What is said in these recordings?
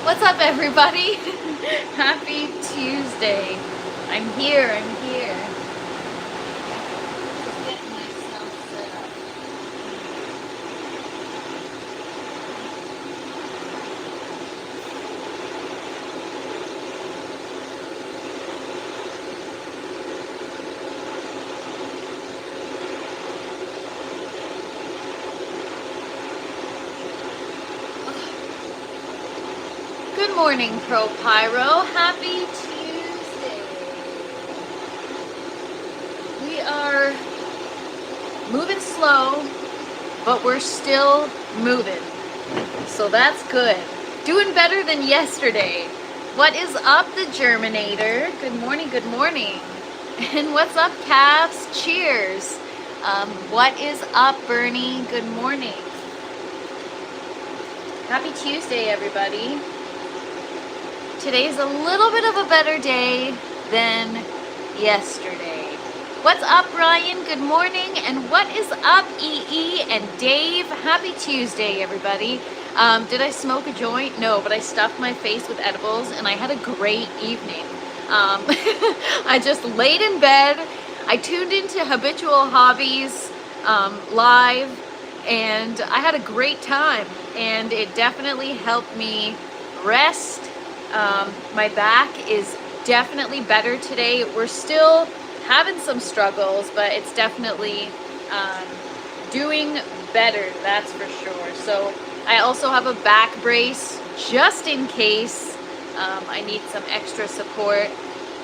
What's up, everybody? Happy Tuesday. I'm here. Just getting myself set up. Good morning, Pro Pyro. Happy Tuesday. We are moving slow, but we're still moving. So that's good. Doing better than yesterday. What is up, the Germinator? Good morning, good morning. And what's up, Cavs? Cheers. What is up, Bernie? Good morning. Happy Tuesday, everybody. Today's a little bit of a better day than yesterday. What's up, Brian? Good morning. And what is up, EE and Dave? Happy Tuesday, everybody. Did I smoke a joint? No, but I stuffed my face with edibles and I had a great evening. I just laid in bed. I tuned into Habitual Hobbies live and I had a great time, and it definitely helped me rest. My back is definitely better today. We're still having some struggles, but it's definitely doing better, that's for sure. So I also have a back brace just in case I need some extra support,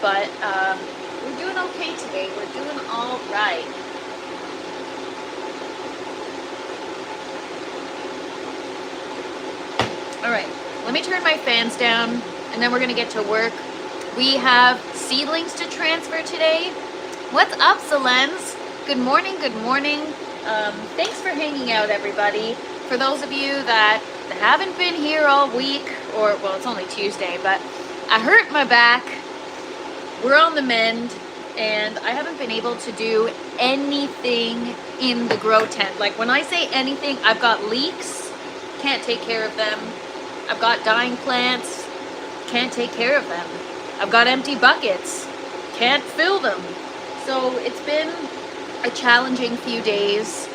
but we're doing okay today. We're doing all right. All right, let me turn my fans down and then we're gonna get to work. We have seedlings to transfer today. What's up, Selens? Good morning, good morning. Thanks for hanging out, everybody. For those of you that haven't been here all week, or well, it's only Tuesday, but I hurt my back. We're on the mend, and I haven't been able to do anything in the grow tent. Like when I say anything, I've got leaks, can't take care of them. I've got dying plants, can't take care of them. I've got empty buckets, can't fill them. So it's been a challenging few days,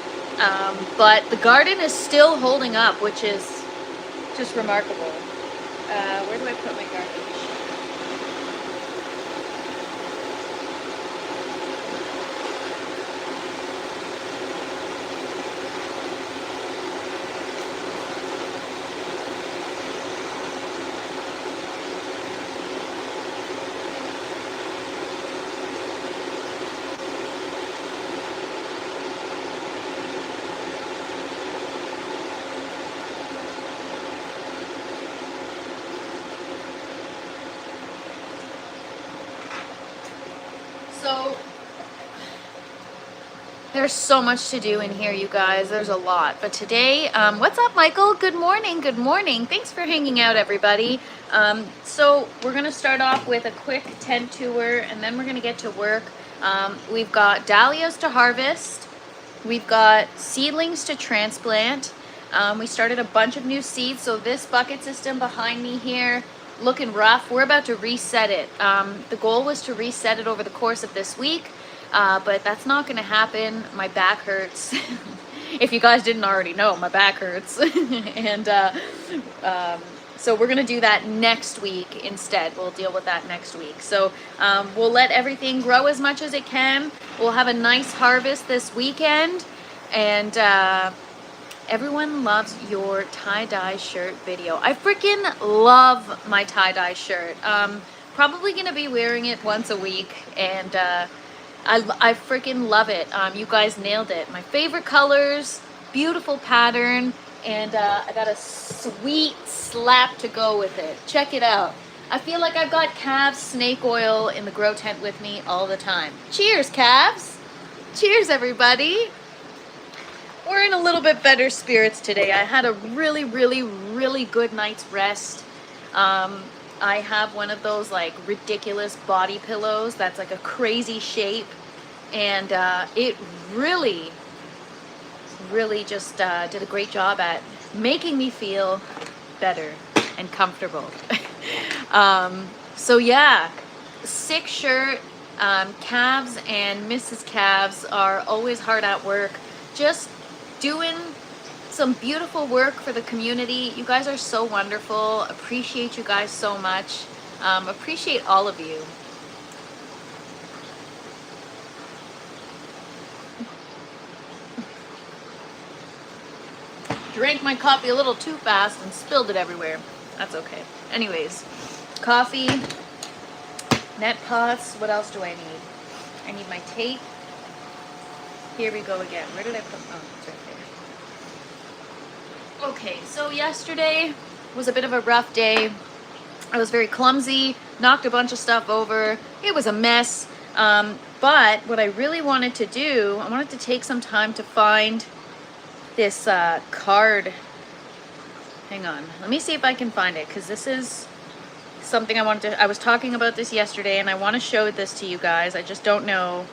but the garden is still holding up, which is just remarkable. Where do I put my garbage? So there's so much to do in here, you guys. There's a lot. But today, what's up, Michael? Good morning. Good morning. Thanks for hanging out, everybody. So we're going to start off with a quick tent tour, and then we're going to get to work. We've got dahlias to harvest. We've got seedlings to transplant. We started a bunch of new seeds. So this bucket system behind me here, looking rough. We're about to reset it. The goal was to reset it over the course of this week, but that's not going to happen. My back hurts. If you guys didn't already know, my back hurts. And so we're going to do that next week instead. We'll deal with that next week. So we'll let everything grow as much as it can. We'll have a nice harvest this weekend. And everyone loves your tie-dye shirt video. I freaking love my tie-dye shirt. Probably gonna be wearing it once a week, and I freaking love it. You guys nailed it. My favorite colors, beautiful pattern, and I got a sweet slap to go with it. Check it out. I feel like I've got Cavs snake oil in the grow tent with me all the time. Cheers, Cavs. Cheers, everybody. We're in a little bit better spirits today. I had a really, really, really good night's rest. I have one of those like ridiculous body pillows that's like a crazy shape, and it really just did a great job at making me feel better and comfortable. So yeah, sick shirt. Calves and Mrs. Calves are always hard at work, just doing some beautiful work for the community. You guys are so wonderful. Appreciate you guys so much. Appreciate all of you. Drank my coffee a little too fast and spilled it everywhere. That's okay. Anyways, coffee, net pots. What else do I need? I need my tape. Here we go again. Where did I put? Oh, it's right there. Okay, so yesterday was a bit of a rough day. I was very clumsy, knocked a bunch of stuff over. It was a mess. But what I really wanted to do, I wanted to take some time to find this card. Hang on, let me see if I can find it, because this is something I was talking about this yesterday, and I want to show this to you guys. I just don't know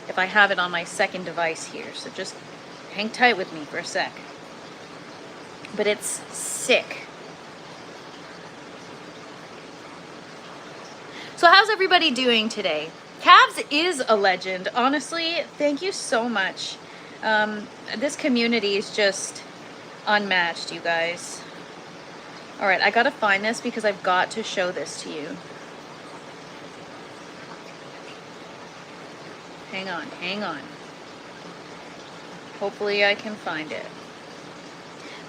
if I have it on my second device here, so just hang tight with me for a sec. But it's sick. So how's everybody doing today? Calves is a legend. Honestly, thank you so much. This community is just unmatched, you guys. All right, I gotta find this because I've got to show this to you. Hang on, hang on. Hopefully I can find it.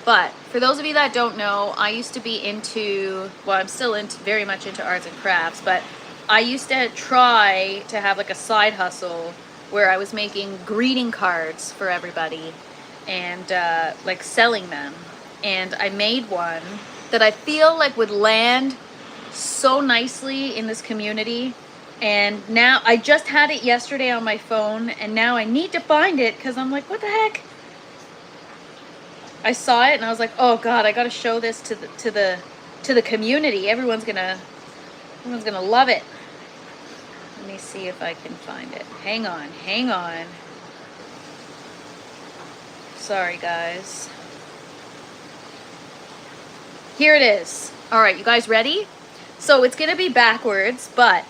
But for those of you that don't know, I used to be into, well, I'm still very much into arts and crafts, but I used to try to have like a side hustle where I was making greeting cards for everybody and like selling them. And I made one that I feel like would land so nicely in this community. And now I just had it yesterday on my phone, and now I need to find it because I'm like, what the heck? I saw it and I was like, oh God, I got to show this to the community. Everyone's gonna love it. Let me see if I can find it. Hang on, hang on. Sorry, guys. Here it is. All right, you guys ready? So it's gonna be backwards, but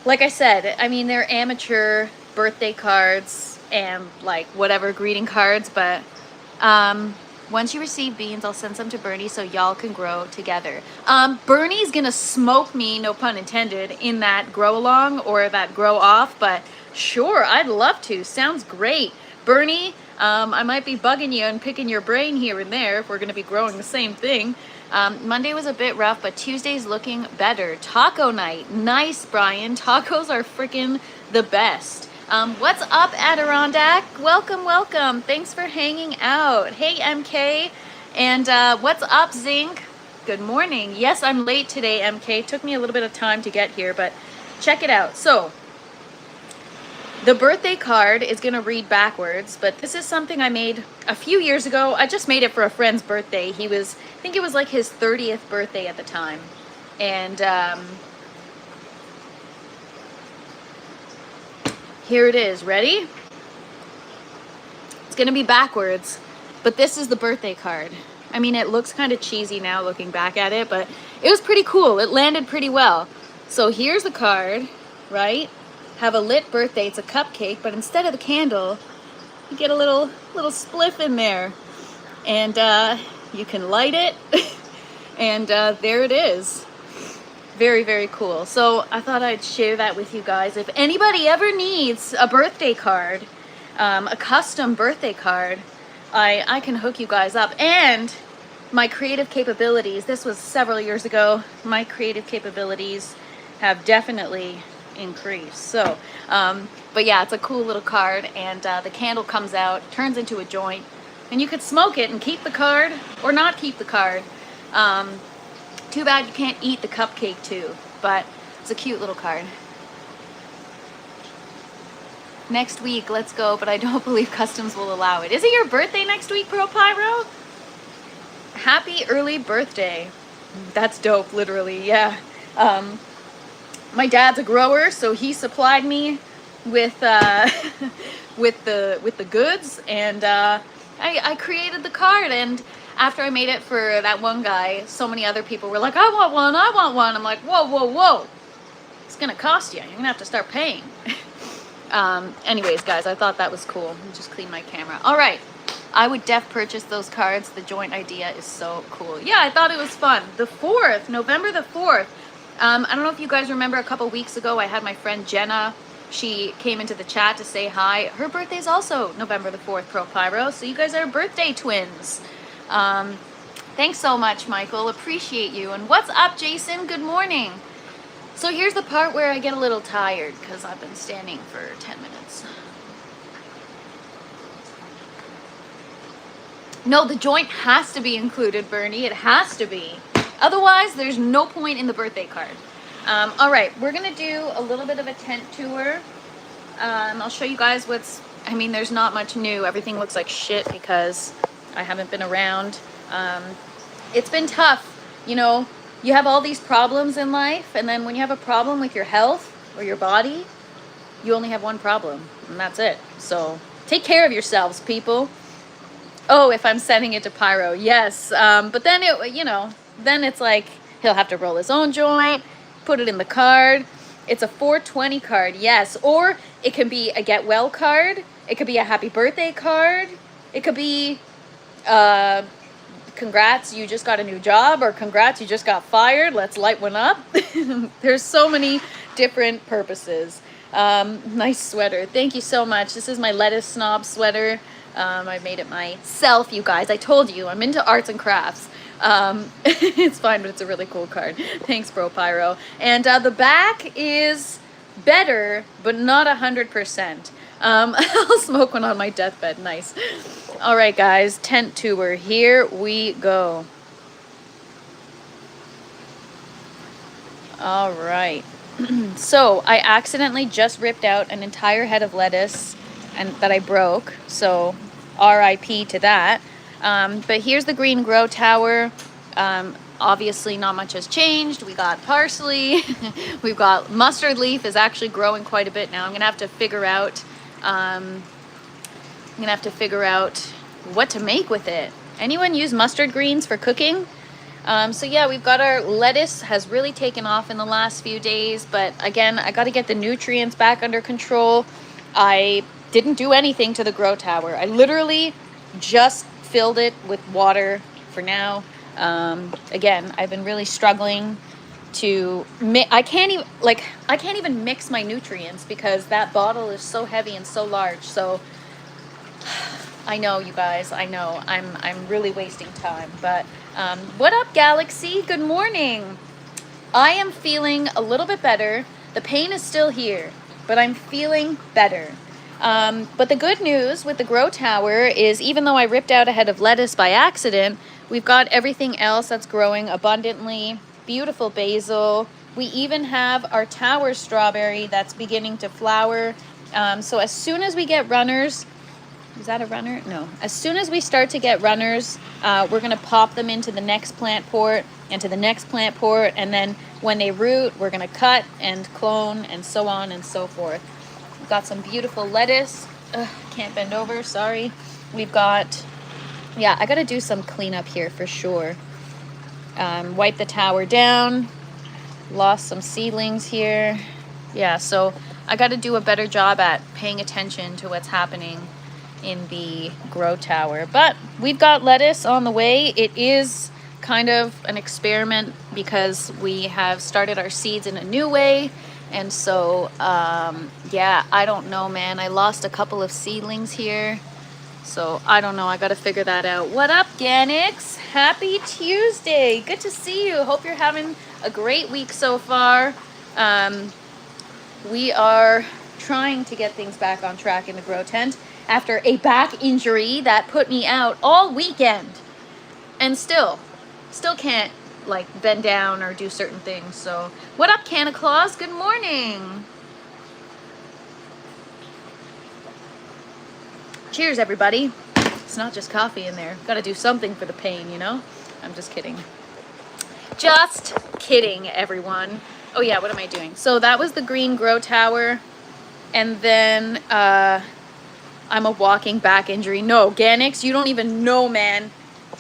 like I said, I mean, they're amateur birthday cards and like whatever greeting cards, but once you receive beans, I'll send some to Bernie so y'all can grow together. Bernie's gonna smoke me, no pun intended, in that grow along or that grow off, but sure, I'd love to. Sounds great. Bernie, I might be bugging you and picking your brain here and there if we're gonna be growing the same thing. Monday was a bit rough, but Tuesday's looking better. Taco night. Nice, Brian. Tacos are freaking the best. What's up, Adirondack? Welcome, welcome. Thanks for hanging out. Hey, MK. And what's up, Zinc? Good morning. Yes, I'm late today, MK. Took me a little bit of time to get here, but check it out. So, the birthday card is going to read backwards, but this is something I made a few years ago. I just made it for a friend's birthday. I think it was like his 30th birthday at the time. And here it is. Ready? It's going to be backwards, but this is the birthday card. I mean, it looks kind of cheesy now looking back at it, but it was pretty cool. It landed pretty well. So here's the card, right? Have a lit birthday. It's a cupcake, but instead of the candle, you get a little spliff in there, and you can light it, and there it is. Very, very cool. So I thought I'd share that with you guys. If anybody ever needs a birthday card, a custom birthday card, I can hook you guys up. And my creative capabilities, this was several years ago, my creative capabilities have definitely increase. So but yeah, it's a cool little card, and the candle comes out, turns into a joint, and you could smoke it and keep the card or not keep the card. Too bad you can't eat the cupcake too, but it's a cute little card. Next week, let's go, but I don't believe customs will allow it. Is it your birthday next week, Pro Pyro? Happy early birthday. That's dope, literally, yeah. My dad's a grower, so he supplied me with with the goods, and I created the card. And after I made it for that one guy, so many other people were like, I want one, I want one. I'm like, whoa, whoa, whoa. It's gonna cost you. You're gonna have to start paying. Anyways, guys, I thought that was cool. Let me just clean my camera. All right. I would purchase those cards. The joint idea is so cool. Yeah, I thought it was fun. The 4th, November the 4th. I don't know if you guys remember a couple weeks ago, I had my friend Jenna. She came into the chat to say hi. Her birthday's also November the 4th, Pro Pyro. So you guys are birthday twins. Thanks so much, Michael. Appreciate you. And what's up, Jason? Good morning. So here's the part where I get a little tired because I've been standing for 10 minutes. No, the joint has to be included, Bernie. It has to be. Otherwise, there's no point in the birthday card. All right, we're going to do a little bit of a tent tour. I'll show you guys I mean, there's not much new. Everything looks like shit because I haven't been around. It's been tough. You know, you have all these problems in life, and then when you have a problem with your health or your body, you only have one problem, and that's it. So take care of yourselves, people. Oh, if I'm sending it to Pyro, yes. But then then it's like he'll have to roll his own joint, put it in the card. It's a 420 card, yes. Or it can be a get well card. It could be a happy birthday card. It could be congrats, you just got a new job, or congrats, you just got fired. Let's light one up. There's so many different purposes. Nice sweater. Thank you so much. This is my lettuce snob sweater. I made it myself, you guys. I told you, I'm into arts and crafts. It's fine, but it's a really cool card. Thanks, Bro Pyro. And the back is better, but not 100%. I'll smoke one on my deathbed. Nice. All right, guys. Tent tour. Here we go. All right. So I accidentally just ripped out an entire head of lettuce and that I broke. So RIP to that. But here's the green grow tower. Obviously not much has changed. We got parsley. We've got mustard leaf is actually growing quite a bit now. I'm gonna have to figure out what to make with it. Anyone use mustard greens for cooking? So yeah, we've got our lettuce has really taken off in the last few days, but again, I got to get the nutrients back under control. I didn't do anything to the grow tower. I literally just filled it with water for now. Again, I've been really struggling to I can't even mix my nutrients because that bottle is so heavy and so large. So I know, you guys, I know I'm really wasting time, but what up, Galaxy? Good morning. I am feeling a little bit better. The pain is still here, but I'm feeling better. But the good news with the grow tower is even though I ripped out a head of lettuce by accident, we've got everything else that's growing abundantly. Beautiful basil. We even have our tower strawberry that's beginning to flower. So as soon as we get runners, is that a runner? No. As soon as we start to get runners, we're going to pop them into the next plant port, and to the next plant port, and then when they root, we're going to cut and clone and so on and so forth. We've got some beautiful lettuce. Can't bend over, sorry. We've got, yeah, I got to do some cleanup here for sure. Wipe the tower down. Lost some seedlings here. Yeah, so I got to do a better job at paying attention to what's happening in the grow tower. But we've got lettuce on the way. It is kind of an experiment because we have started our seeds in a new way. And so, yeah, I don't know, man. I lost a couple of seedlings here. So I don't know. I got to figure that out. What up, Ganix? Happy Tuesday. Good to see you. Hope you're having a great week so far. We are trying to get things back on track in the grow tent after a back injury that put me out all weekend. And still can't like bend down or do certain things. So what up, Canna Claus? Good morning. Cheers, everybody. It's not just coffee in there. Got to do something for the pain, you know? I'm just kidding. Just kidding, everyone. Oh yeah, what am I doing? So that was the green grow tower. And then I'm a walking back injury. No, Ganix, you don't even know, man.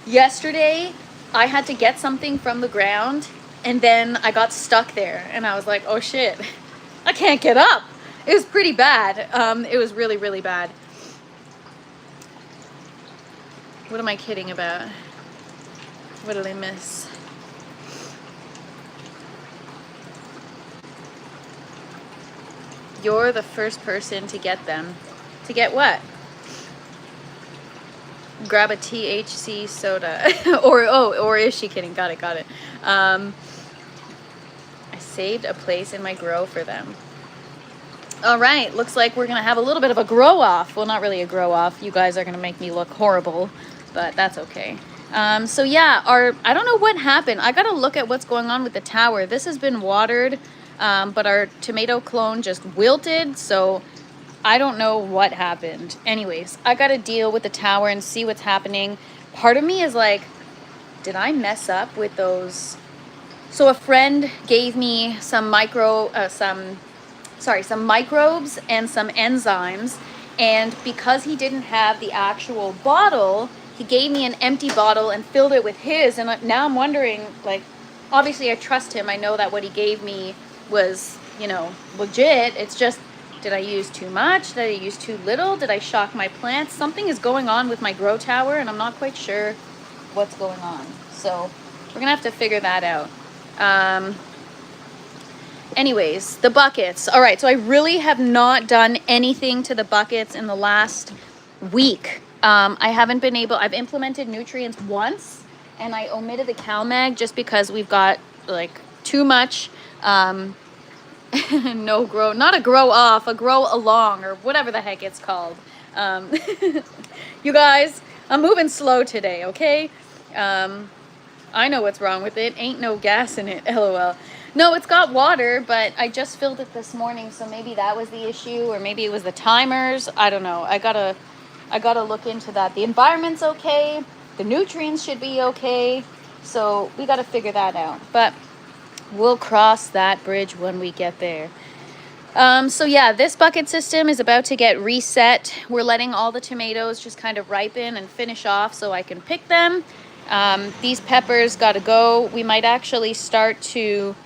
Yesterday, I had to get something from the ground, and then I got stuck there, and I was like, oh shit, I can't get up. It was pretty bad. It was really, really bad. What am I kidding about? What did I miss? You're the first person to get them. To get what? Grab a THC soda. or is she kidding? Got it. I saved a place in my grow for them. All right, looks like we're gonna have a little bit of a grow off. Well, not really a grow off. You guys are gonna make me look horrible, but that's okay. So yeah, I don't know what happened. I gotta look at what's going on with the tower. This has been watered, but our tomato clone just wilted, so I don't know what happened. Anyways, I gotta deal with the tower and see what's happening. Part of me is like, did I mess up with those? So a friend gave me some some microbes and some enzymes, and because he didn't have the actual bottle, he gave me an empty bottle and filled it with his, and now I'm wondering, like, obviously I trust him. I know that what he gave me was, legit. It's just, did I use too much? Did I use too little? Did I shock my plants? Something is going on with my grow tower, and I'm not quite sure what's going on. So we're gonna have to figure that out. Anyways, the buckets. All right, so I really have not done anything to the buckets in the last week. I haven't been able, I've implemented nutrients once, and I omitted the CalMag just because we've got like too much, not a grow off, a grow along, or whatever the heck it's called. You guys, I'm moving slow today, okay? I know what's wrong with it. Ain't no gas in it, LOL. No, it's got water, but I just filled it this morning, so maybe that was the issue, or maybe it was the timers. I don't know. I gotta look into that. The environment's okay. The nutrients should be okay. So we gotta figure that out. But we'll cross that bridge when we get there. So yeah, this bucket system is about to get reset. We're letting all the tomatoes just kind of ripen and finish off so I can pick them. These peppers gotta go. We might actually start to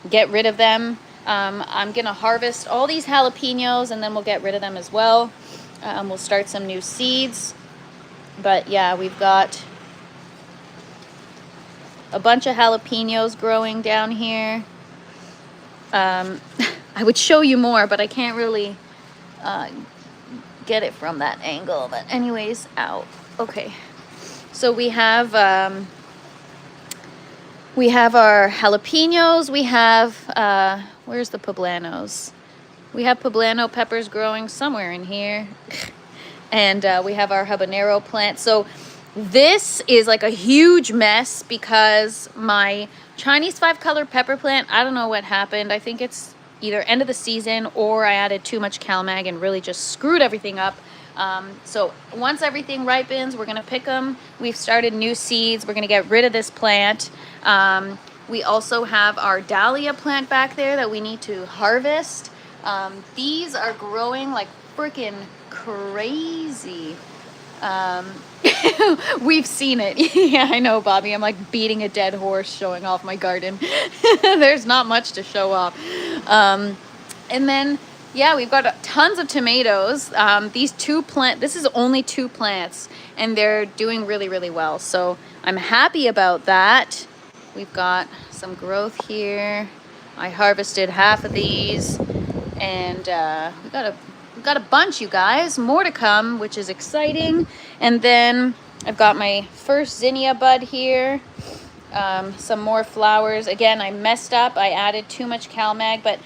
get rid of them. I'm gonna harvest all these jalapenos, and then we'll get rid of them as well. We'll start some new seeds. But yeah, we've got a bunch of jalapenos growing down here. I would show you more, but I can't really get it from that angle. But anyways, ow. Okay. So we have our jalapenos. We have, where's the poblanos? We have poblano peppers growing somewhere in here. And we have our habanero plant. So this is like a huge mess because my Chinese 5-color pepper plant, I don't know what happened. I think it's either end of the season or I added too much CalMag and really just screwed everything up. So once everything ripens, we're gonna pick them. We've started new seeds. We're gonna get rid of this plant. We also have our dahlia plant back there that we need to harvest. These are growing like freaking crazy. We've seen it. Yeah, I know, Bobby. I'm like beating a dead horse showing off my garden. There's not much to show off. And then, yeah, we've got tons of tomatoes. This is only 2 plants, and they're doing really, really well. So I'm happy about that. We've got some growth here. I harvested half of these, and we've got a bunch, you guys. More to come, which is exciting. And then I've got my first zinnia bud here. Some more flowers. Again, I messed up. I added too much CalMag, but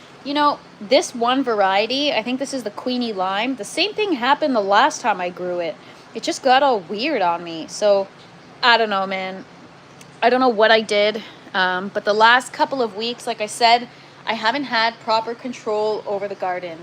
this one variety, I think this is the Queenie Lime. The same thing happened the last time I grew it. It just got all weird on me. So I don't know, man. I don't know what I did. But the last couple of weeks, like I said, I haven't had proper control over the garden.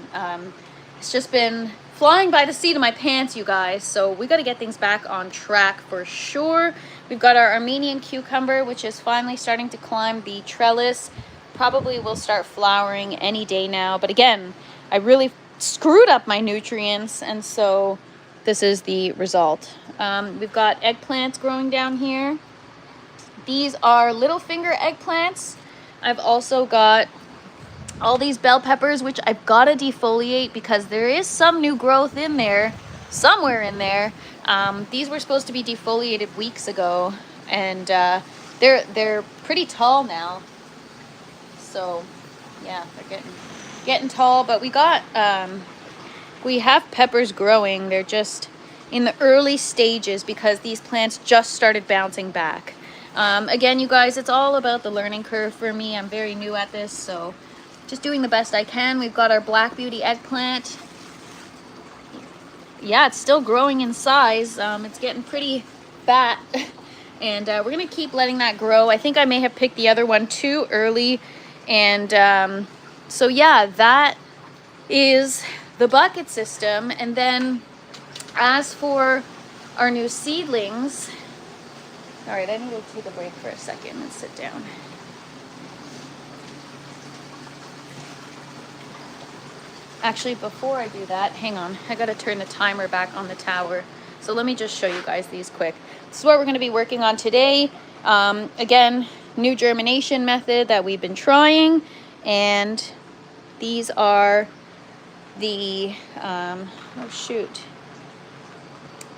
It's just been flying by the seat of my pants, you guys. So we got to get things back on track for sure. We've got our Armenian cucumber, which is finally starting to climb the trellis. Probably will start flowering any day now. But again, I really screwed up my nutrients. And so this is the result. We've got eggplants growing down here. These are little finger eggplants. I've also got all these bell peppers, which I've got to defoliate because there is some new growth in there, somewhere in there. These were supposed to be defoliated weeks ago, and they're pretty tall now. So yeah, they're getting tall. But we have peppers growing. They're just in the early stages because these plants just started bouncing back. Again, you guys, it's all about the learning curve for me. I'm very new at this, so just doing the best I can. We've got our Black Beauty eggplant. Yeah, it's still growing in size. It's getting pretty fat. And we're going to keep letting that grow. I think I may have picked the other one too early. And so yeah, that is the bucket system. And then as for our new seedlings, all right, I need to take a break for a second and sit down. Actually, before I do that, hang on. I got to turn the timer back on the tower. So let me just show you guys these quick. This is what we're going to be working on today. Again, new germination method that we've been trying. And these are the,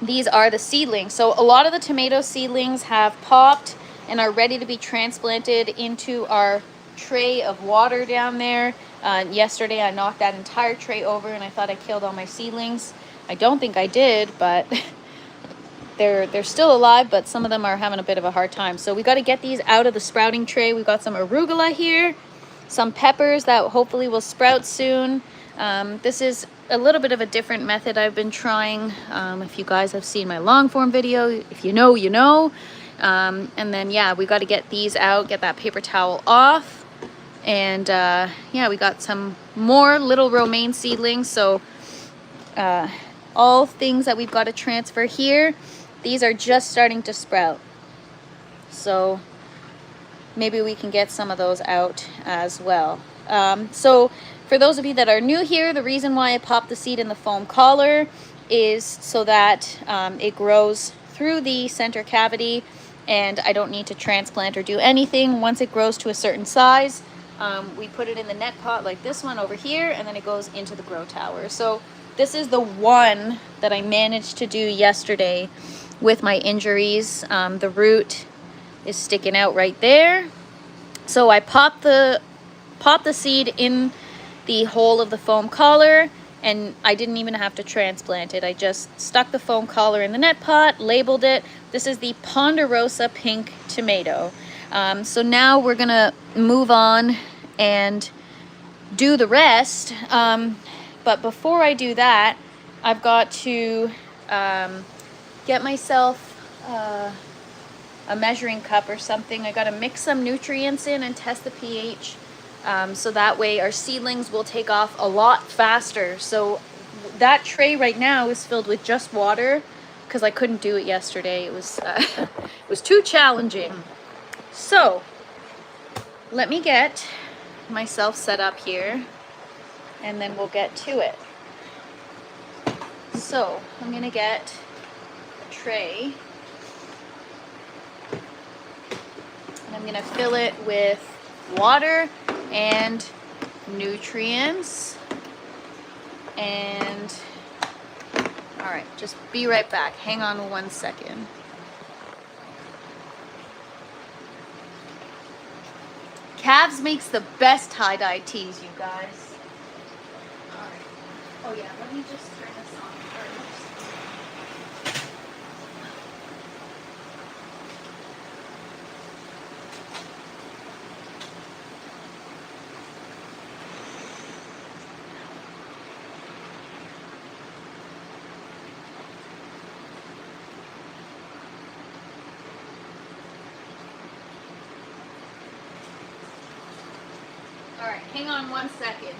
these are the seedlings. So a lot of the tomato seedlings have popped and are ready to be transplanted into our tray of water down there. Yesterday I knocked that entire tray over and I thought I killed all my seedlings. I don't think I did, but they're still alive, but some of them are having a bit of a hard time. So we got to get these out of the sprouting tray. We've got some arugula here, some peppers that hopefully will sprout soon. This is a little bit of a different method I've been trying. If you guys have seen my long form video, if you know, you know. And then yeah, we got to get these out, get that paper towel off. And yeah, we got some more little romaine seedlings. So all things that we've got to transfer here. These are just starting to sprout. So maybe we can get some of those out as well. So for those of you that are new here, the reason why I popped the seed in the foam collar is so that it grows through the center cavity and I don't need to transplant or do anything. Once it grows to a certain size, we put it in the net pot like this one over here, and then it goes into the grow tower. So this is the one that I managed to do yesterday with my injuries. The root is sticking out right there. So I popped the seed in the hole of the foam collar, and I didn't even have to transplant it. I just stuck the foam collar in the net pot, labeled it. This is the Ponderosa pink tomato. So now we're gonna move on and do the rest. But before I do that, I've got to get myself a measuring cup or something. I got to mix some nutrients in and test the pH. So that way our seedlings will take off a lot faster. So that tray right now is filled with just water because I couldn't do it yesterday. It was it was too challenging. So let me get myself set up here and then we'll get to it. So I'm gonna get a tray and I'm gonna fill it with water and nutrients. And all right, just be right back. Hang on 1 second. Cavs makes the best tie-dye tees, you guys. All right. Oh yeah, let me just turn this on first. All right, hang on 1 second.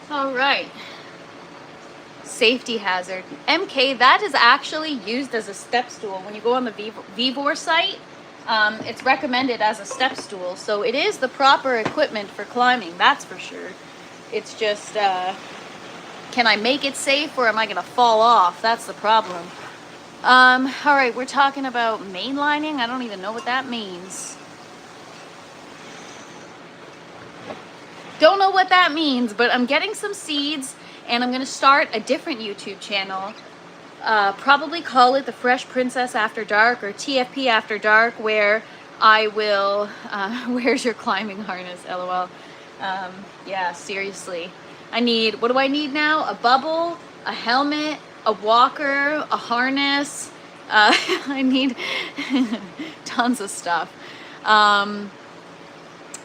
All right. Safety hazard. MK, that is actually used as a step stool. When you go on the Vivor site, it's recommended as a step stool. So it is the proper equipment for climbing, that's for sure. It's just, can I make it safe or am I going to fall off? That's the problem. All right, we're talking about mainlining. I don't even know what that means. Don't know what that means, but I'm getting some seeds and I'm going to start a different YouTube channel. Probably call it the Fresh Princess After Dark or TFP After Dark, where I will, where's your climbing harness, LOL. Yeah, seriously. What do I need now? A bubble, a helmet, a walker, a harness. I need tons of stuff.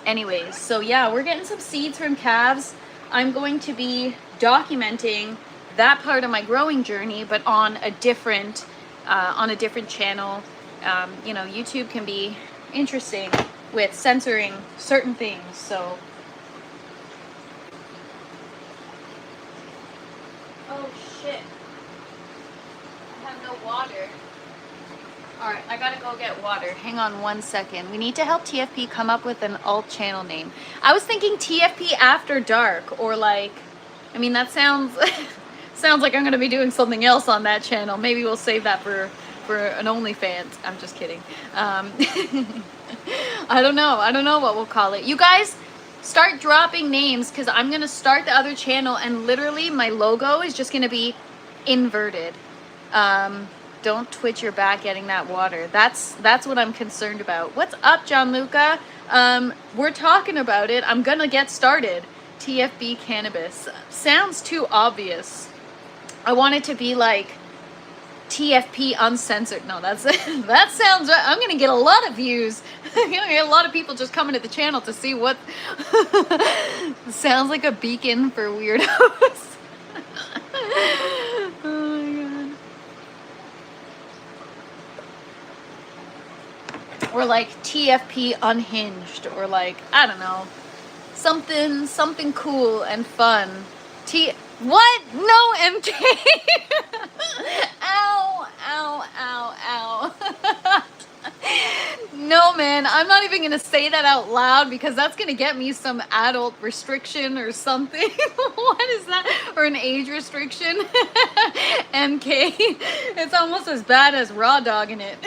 Anyways, so yeah, we're getting some seeds from calves. I'm going to be documenting that part of my growing journey, but on a different channel. You know, YouTube can be interesting with censoring certain things, so. Oh shit, I have no water. All right, I gotta go get water. Hang on 1 second. We need to help TFP come up with an alt channel name. I was thinking TFP After Dark, or like, I mean, that sounds sounds like I'm gonna be doing something else on that channel. Maybe we'll save that for an OnlyFans. I'm just kidding. I don't know what we'll call it. You guys start dropping names, because I'm gonna start the other channel and literally my logo is just gonna be inverted. Don't twitch your back getting that water. That's what I'm concerned about. What's up, Gianluca? We're talking about it. I'm gonna get started. TFB cannabis. Sounds too obvious. I want it to be like TFP uncensored. No, that sounds right. I'm gonna get a lot of views. I'm gonna get a lot of people just coming to the channel to see what sounds like a beacon for weirdos. Oh my god. Or like TFP unhinged, or like, I don't know, something cool and fun. What? No, MK. Ow, ow, ow, ow. No, man, I'm not even gonna say that out loud, because that's gonna get me some adult restriction or something. What is that? Or an age restriction? MK. It's almost as bad as raw dogging it.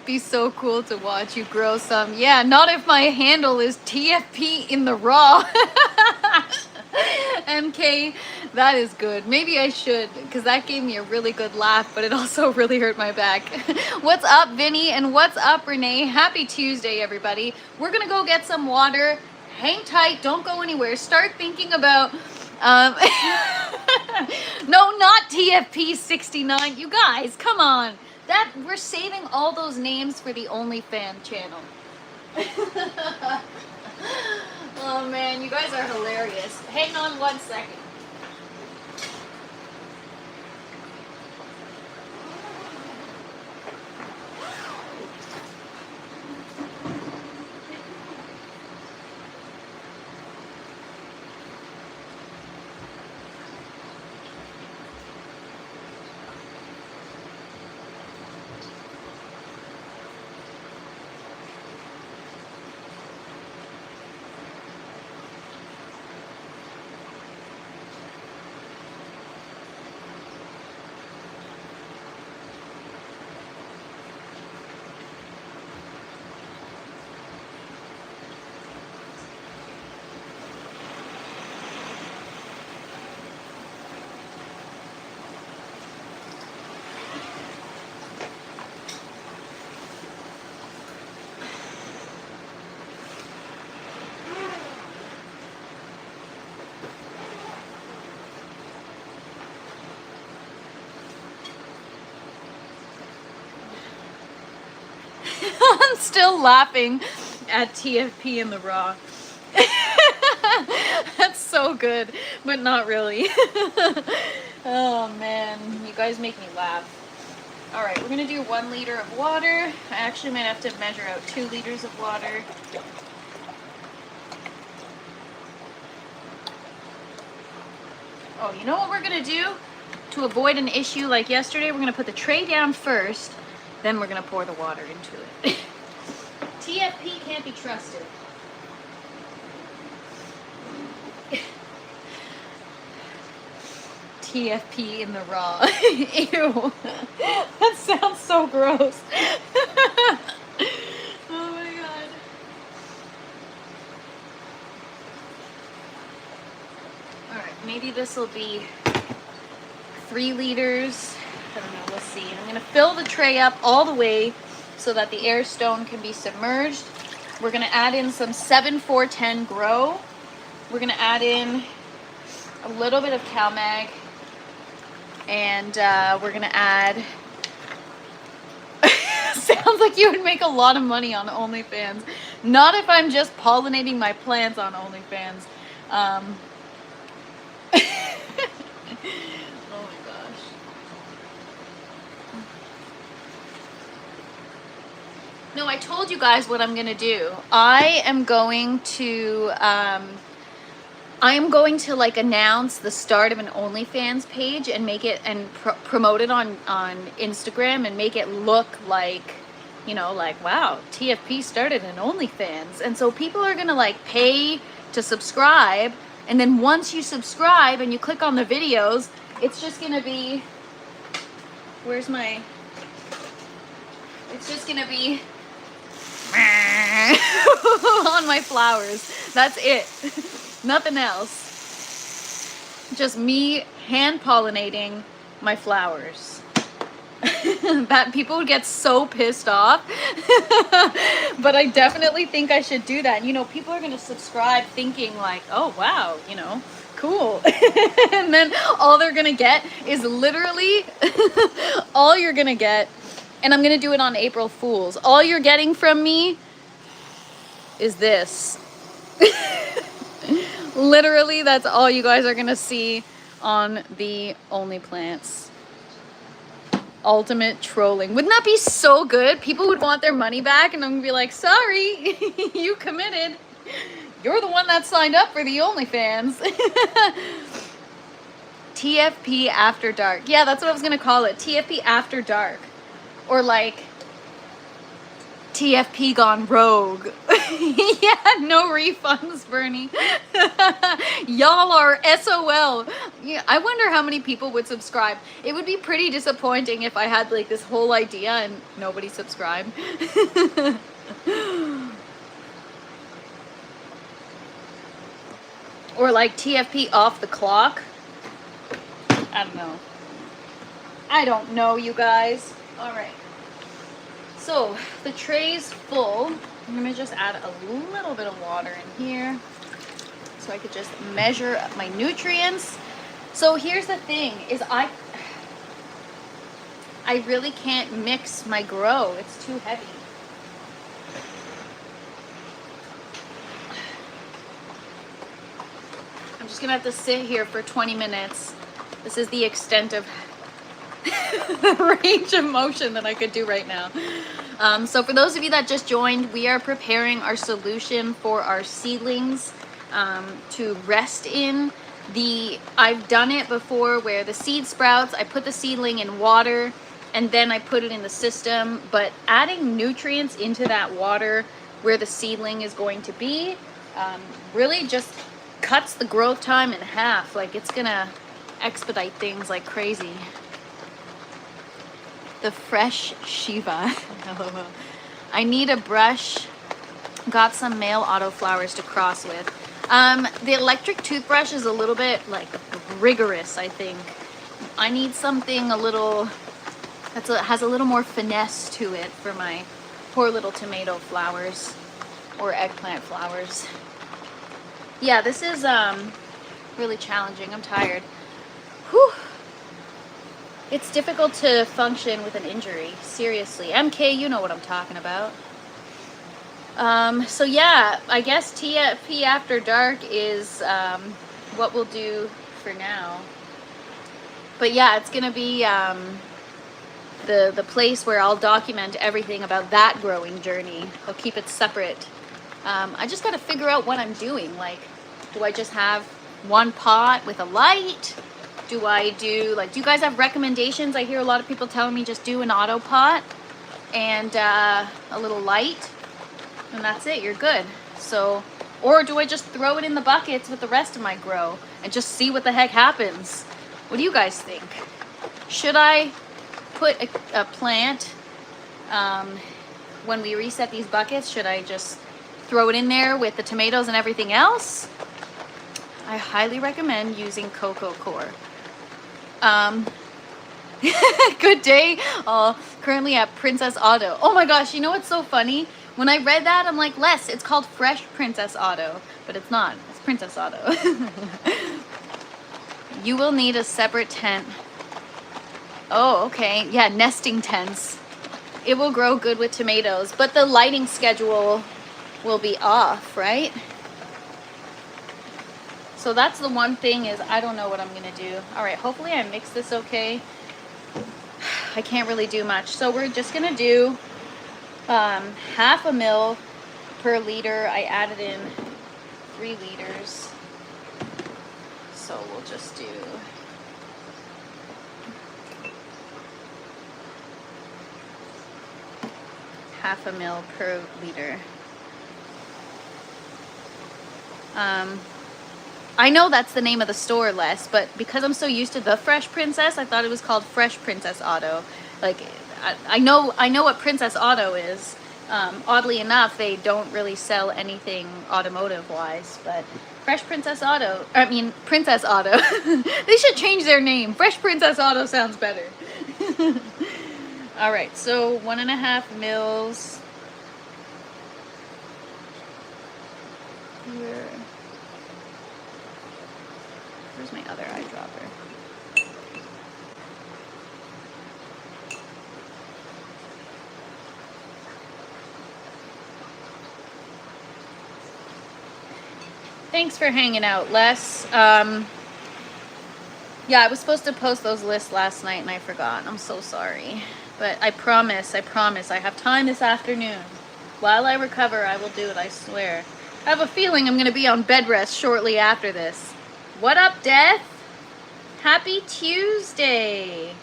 Be so cool to watch you grow some. Yeah, not if my handle is TFP in the raw. MK, that is good. Maybe I should, because that gave me a really good laugh, but it also really hurt my back. What's up, Vinny? And what's up, Renee? Happy Tuesday, everybody. We're gonna go get some water. Hang tight, don't go anywhere. Start thinking about no, not TFP 69. You guys, come on. We're saving all those names for the OnlyFans channel. Oh man, you guys are hilarious. Hang on 1 second. I'm still laughing at TFP in the raw. That's so good, but not really. Oh man, you guys make me laugh. All right, we're gonna do 1 liter of water. I actually might have to measure out 2 liters of water. Oh, you know what we're gonna do? To avoid an issue like yesterday, we're gonna put the tray down first, then we're gonna pour the water into it. TFP can't be trusted. TFP in the raw. Ew. That sounds so gross. Oh my god. Alright, maybe this will be 3 liters. I don't know, we'll see. I'm going to fill the tray up all the way so that the air stone can be submerged. We're going to add in some 7-4-10 Grow. We're going to add in a little bit of CalMag. And we're going to add... Sounds like you would make a lot of money on OnlyFans. Not if I'm just pollinating my plants on OnlyFans. Oh my gosh. No, I told you guys what I'm gonna do. I am going to like announce the start of an OnlyFans page and make it and promote it on Instagram and make it look like, you know, like, wow, TFP started an OnlyFans. And so people are gonna like pay to subscribe, and then once you subscribe and you click on the videos, it's just gonna be, it's just gonna be on my flowers. That's it. Nothing else. Just me hand pollinating my flowers. That people would get so pissed off. But I definitely think I should do that. You know, people are going to subscribe thinking like, oh wow, you know, cool. And then all they're going to get is literally all you're going to get, and I'm going to do it on April Fools. All you're getting from me is this. Literally, that's all you guys are going to see on the Only Plants. Ultimate trolling. Wouldn't that be so good? People would want their money back, and I'm gonna be like, sorry, you committed. You're the one that signed up for the OnlyFans. TFP After Dark. Yeah, that's what I was gonna call it. TFP After Dark. Or like TFP Gone Rogue. Yeah, no refunds, Bernie. Y'all are SOL. Yeah, I wonder how many people would subscribe. It would be pretty disappointing if I had like this whole idea and nobody subscribed. Or like TFP Off the Clock. I don't know. I don't know, you guys. All right. So the tray's full. I'm gonna just add a little bit of water in here so I could just measure my nutrients. So here's the thing, is I really can't mix my grow. It's too heavy. I'm just gonna have to sit here for 20 minutes. This is the extent of the range of motion that I could do right now. So for those of you that just joined, we are preparing our solution for our seedlings to rest in. I've done it before where the seed sprouts, I put the seedling in water and then I put it in the system, but adding nutrients into that water where the seedling is going to be really just cuts the growth time in half. Like, it's gonna expedite things like crazy. The fresh Shiva. I need a brush. Got some male autoflowers to cross with. The electric toothbrush is a little bit like rigorous, I think. I need something a little has a little more finesse to it for my poor little tomato flowers or eggplant flowers. Yeah, this is really challenging. I'm tired. Whew. It's difficult to function with an injury. Seriously. MK, you know what I'm talking about. So yeah, I guess TFP After Dark is what we'll do for now. But yeah, it's gonna be the place where I'll document everything about that growing journey. I'll keep it separate. I just gotta figure out what I'm doing. Like, do I just have one pot with a light? Do I do, like, do you guys have recommendations? I hear a lot of people telling me just do an auto pot and a little light, and that's it, you're good. So, or do I just throw it in the buckets with the rest of my grow and just see what the heck happens? What do you guys think? Should I put a plant, when we reset these buckets, should I just throw it in there with the tomatoes and everything else? I highly recommend using coco coir. Good day. Currently at Princess Auto. Oh my gosh, you know what's so funny? When I read that, I'm like, Les, it's called Fresh Princess Auto, but it's not. It's Princess Auto. You will need a separate tent. Oh, okay. Yeah, nesting tents. It will grow good with tomatoes, but the lighting schedule will be off, right? So that's the one thing, is I don't know what I'm gonna do. All right, hopefully I mix this okay. I can't really do much. So we're just gonna do half a mil per liter. I added in 3 liters. So we'll just do half a mil per liter. I know that's the name of the store, Les, but because I'm so used to the Fresh Princess, I thought it was called Fresh Princess Auto. Like, I know what Princess Auto is. Oddly enough, they don't really sell anything automotive-wise, but Fresh Princess Auto, I mean, Princess Auto. They should change their name. Fresh Princess Auto sounds better. All right, so 1.5 mils. Here. Where's my other eyedropper? Thanks for hanging out, Les. Yeah, I was supposed to post those lists last night and I forgot. I'm so sorry. But I promise, I have time this afternoon. While I recover, I will do it, I swear. I have a feeling I'm going to be on bed rest shortly after this. What up, Death? Happy Tuesday.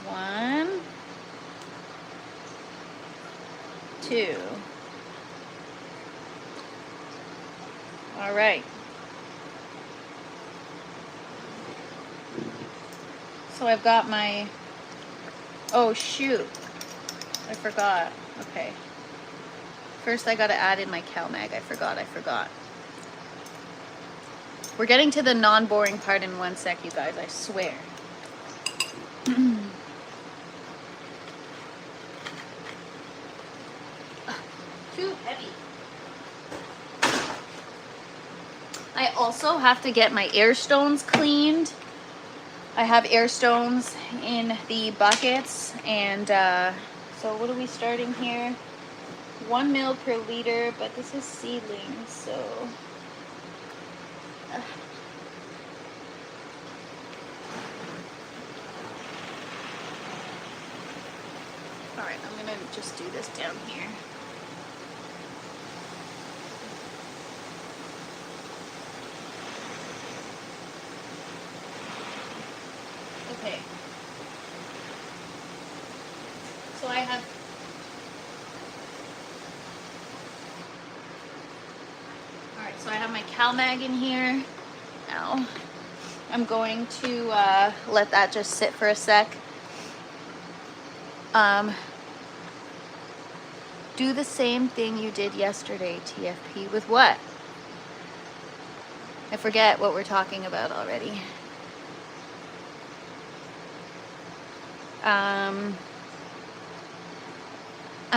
1, 2. All right. So I've got my, oh shoot, I forgot. Okay. First I gotta add in my CalMag. I forgot. We're getting to the non-boring part in 1 sec, you guys, I swear. Too heavy. I also have to get my air stones cleaned. I have air stones in the buckets, and so what are we starting here? 1 mil per liter, but this is seedlings, so all right, I'm gonna just do this down here. Okay. So I have So I have my CalMag in here. Now I'm going to let that just sit for a sec. Do the same thing you did yesterday, TFP. With what? I forget what we're talking about already. I'm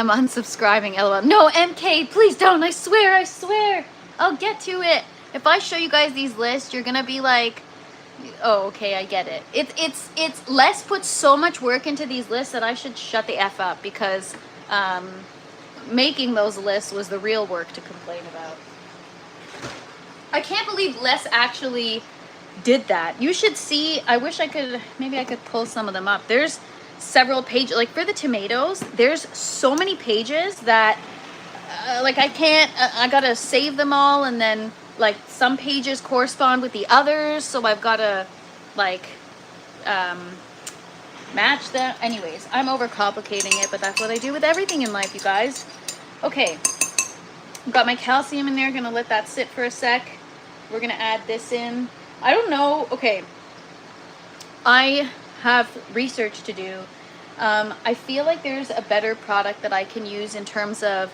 unsubscribing, LOL. No, MK, please don't. I swear. I'll get to it. If I show you guys these lists, you're gonna be like, oh, okay, I get it. It's Les puts so much work into these lists that I should shut the F up, because making those lists was the real work to complain about. I can't believe Les actually did that. You should see, I wish I could, maybe I could pull some of them up. There's several pages, like for the tomatoes, there's so many pages that like I can't, I gotta save them all, and then like some pages correspond with the others, so I've gotta like match them. Anyways, I'm overcomplicating it, but that's what I do with everything in life, you guys. Okay, I've got my calcium in there. Gonna let that sit for a sec. We're gonna add this in. I don't know. Okay, I have research to do. I feel like there's a better product that I can use in terms of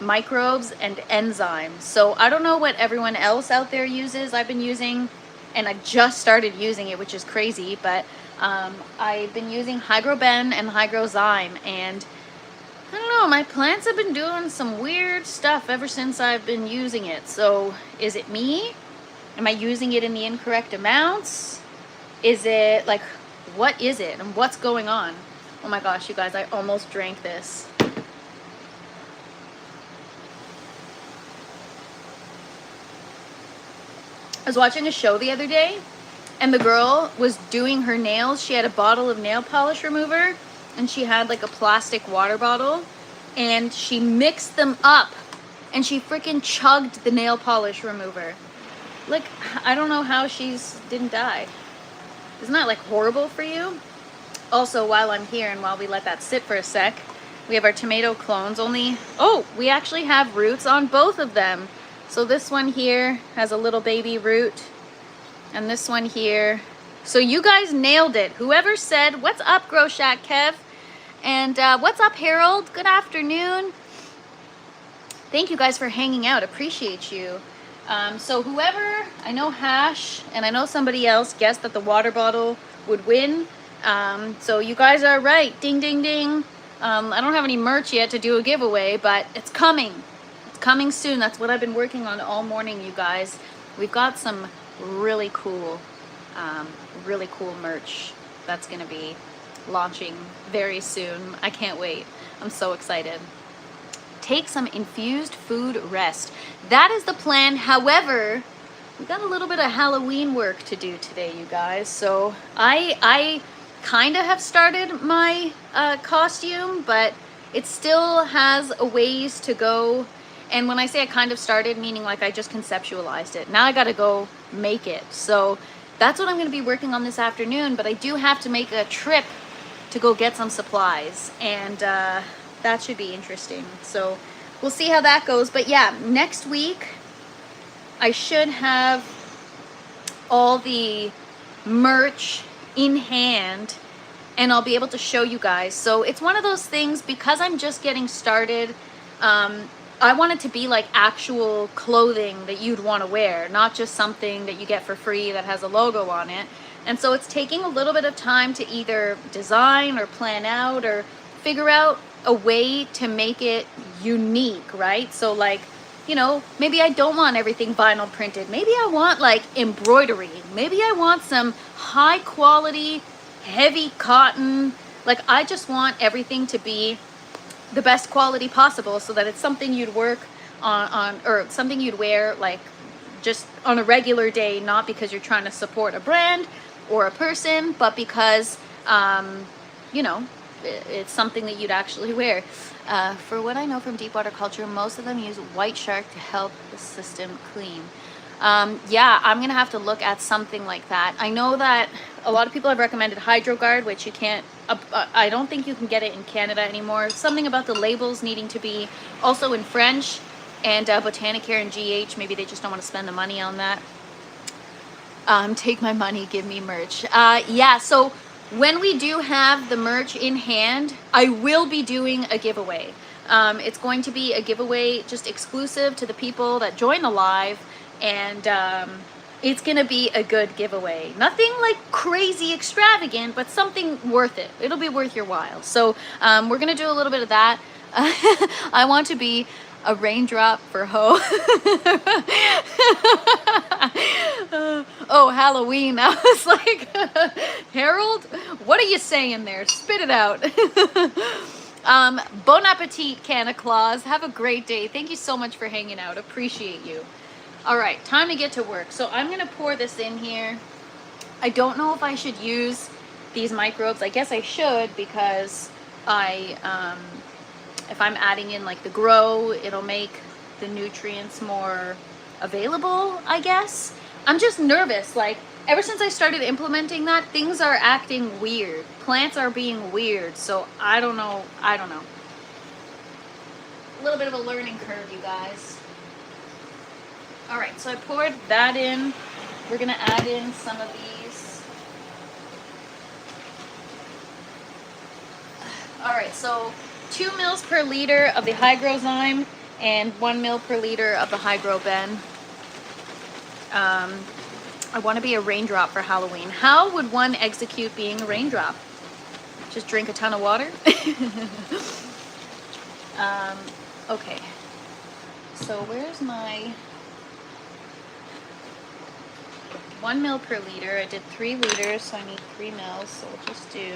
microbes and enzymes. So I don't know what everyone else out there uses. I've been using, and I just started using it, which is crazy, but I've been using Hygroben and Hygrozyme, and I don't know, my plants have been doing some weird stuff ever since I've been using it. So is it me? Am I using it in the incorrect amounts? Is it like, what is it and what's going on? Oh my gosh, you guys, I almost drank this. I was watching a show the other day, and the girl was doing her nails. She had a bottle of nail polish remover, and she had like a plastic water bottle, and she mixed them up, and she freaking chugged the nail polish remover. Like, I don't know how she's didn't die. Isn't that like horrible for you? Also, while I'm here and while we let that sit for a sec, we have our tomato clones. We actually have roots on both of them. So this one here has a little baby root, and this one here. So you guys nailed it. Whoever said, what's up, Grow Shack Kev? And what's up, Harold? Good afternoon. Thank you guys for hanging out. Appreciate you. So whoever, I know Hash, and I know somebody else guessed that the water bottle would win. So you guys are right. Ding, ding, ding. I don't have any merch yet to do a giveaway, but it's coming. Coming soon. That's what I've been working on all morning, you guys. We've got some really cool merch that's going to be launching very soon. I can't wait. I'm so excited. Take some infused food rest. That is the plan. However, we got a little bit of Halloween work to do today, you guys. So I kind of have started my costume, but it still has a ways to go. And when I say I kind of started, meaning like I just conceptualized it. Now I got to go make it. So that's what I'm going to be working on this afternoon. But I do have to make a trip to go get some supplies. And that should be interesting. So we'll see how that goes. But yeah, next week I should have all the merch in hand. And I'll be able to show you guys. So it's one of those things, because I'm just getting started, I want it to be like actual clothing that you'd want to wear, not just something that you get for free that has a logo on it. And so it's taking a little bit of time to either design or plan out or figure out a way to make it unique, right? So like, you know, maybe I don't want everything vinyl printed. Maybe I want like embroidery. Maybe I want some high quality, heavy cotton. Like, I just want everything to be the best quality possible so that it's something you'd work on or something you'd wear like just on a regular day, not because you're trying to support a brand or a person, but because you know, it's something that you'd actually wear. For what I know from deep water culture, most of them use white shark to help the system clean. Yeah, I'm gonna have to look at something like that. I know that a lot of people have recommended HydroGuard, which you can't, I don't think you can get it in Canada anymore. Something about the labels needing to be also in French, and Botanicare and GH, maybe they just don't want to spend the money on that. Take my money, give me merch. Yeah, so when we do have the merch in hand, I will be doing a giveaway. It's going to be a giveaway just exclusive to the people that join the live, and it's gonna be a good giveaway. Nothing like crazy extravagant, but something worth it. It'll be worth your while. So we're gonna do a little bit of that. I want to be a raindrop for Ho. Oh, Halloween. I was like, Harold, what are you saying there? Spit it out. Bon appetit, Canna Claus. Have a great day. Thank you so much for hanging out. Appreciate you. All right, time to get to work. So I'm gonna pour this in here. I don't know if I should use these microbes. I guess I should, because if I'm adding in like the grow, it'll make the nutrients more available, I guess. I'm just nervous. Like, ever since I started implementing that, things are acting weird. Plants are being weird. So I don't know. A little bit of a learning curve, you guys. All right, so I poured that in. We're gonna add in some of these. All right, so 2 mils per liter of the Hygrozyme and 1 mil per liter of the Hygroben. I want to be a raindrop for Halloween. How would one execute being a raindrop? Just drink a ton of water? Okay. So where's my 1 mil per liter? I did 3 liters, so I need 3 mils. So we'll just do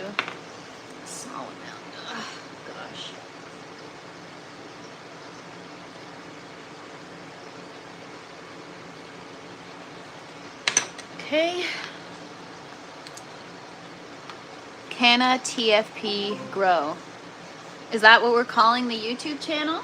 a small amount. Oh, gosh. Okay. Canna TFP Grow. Is that what we're calling the YouTube channel?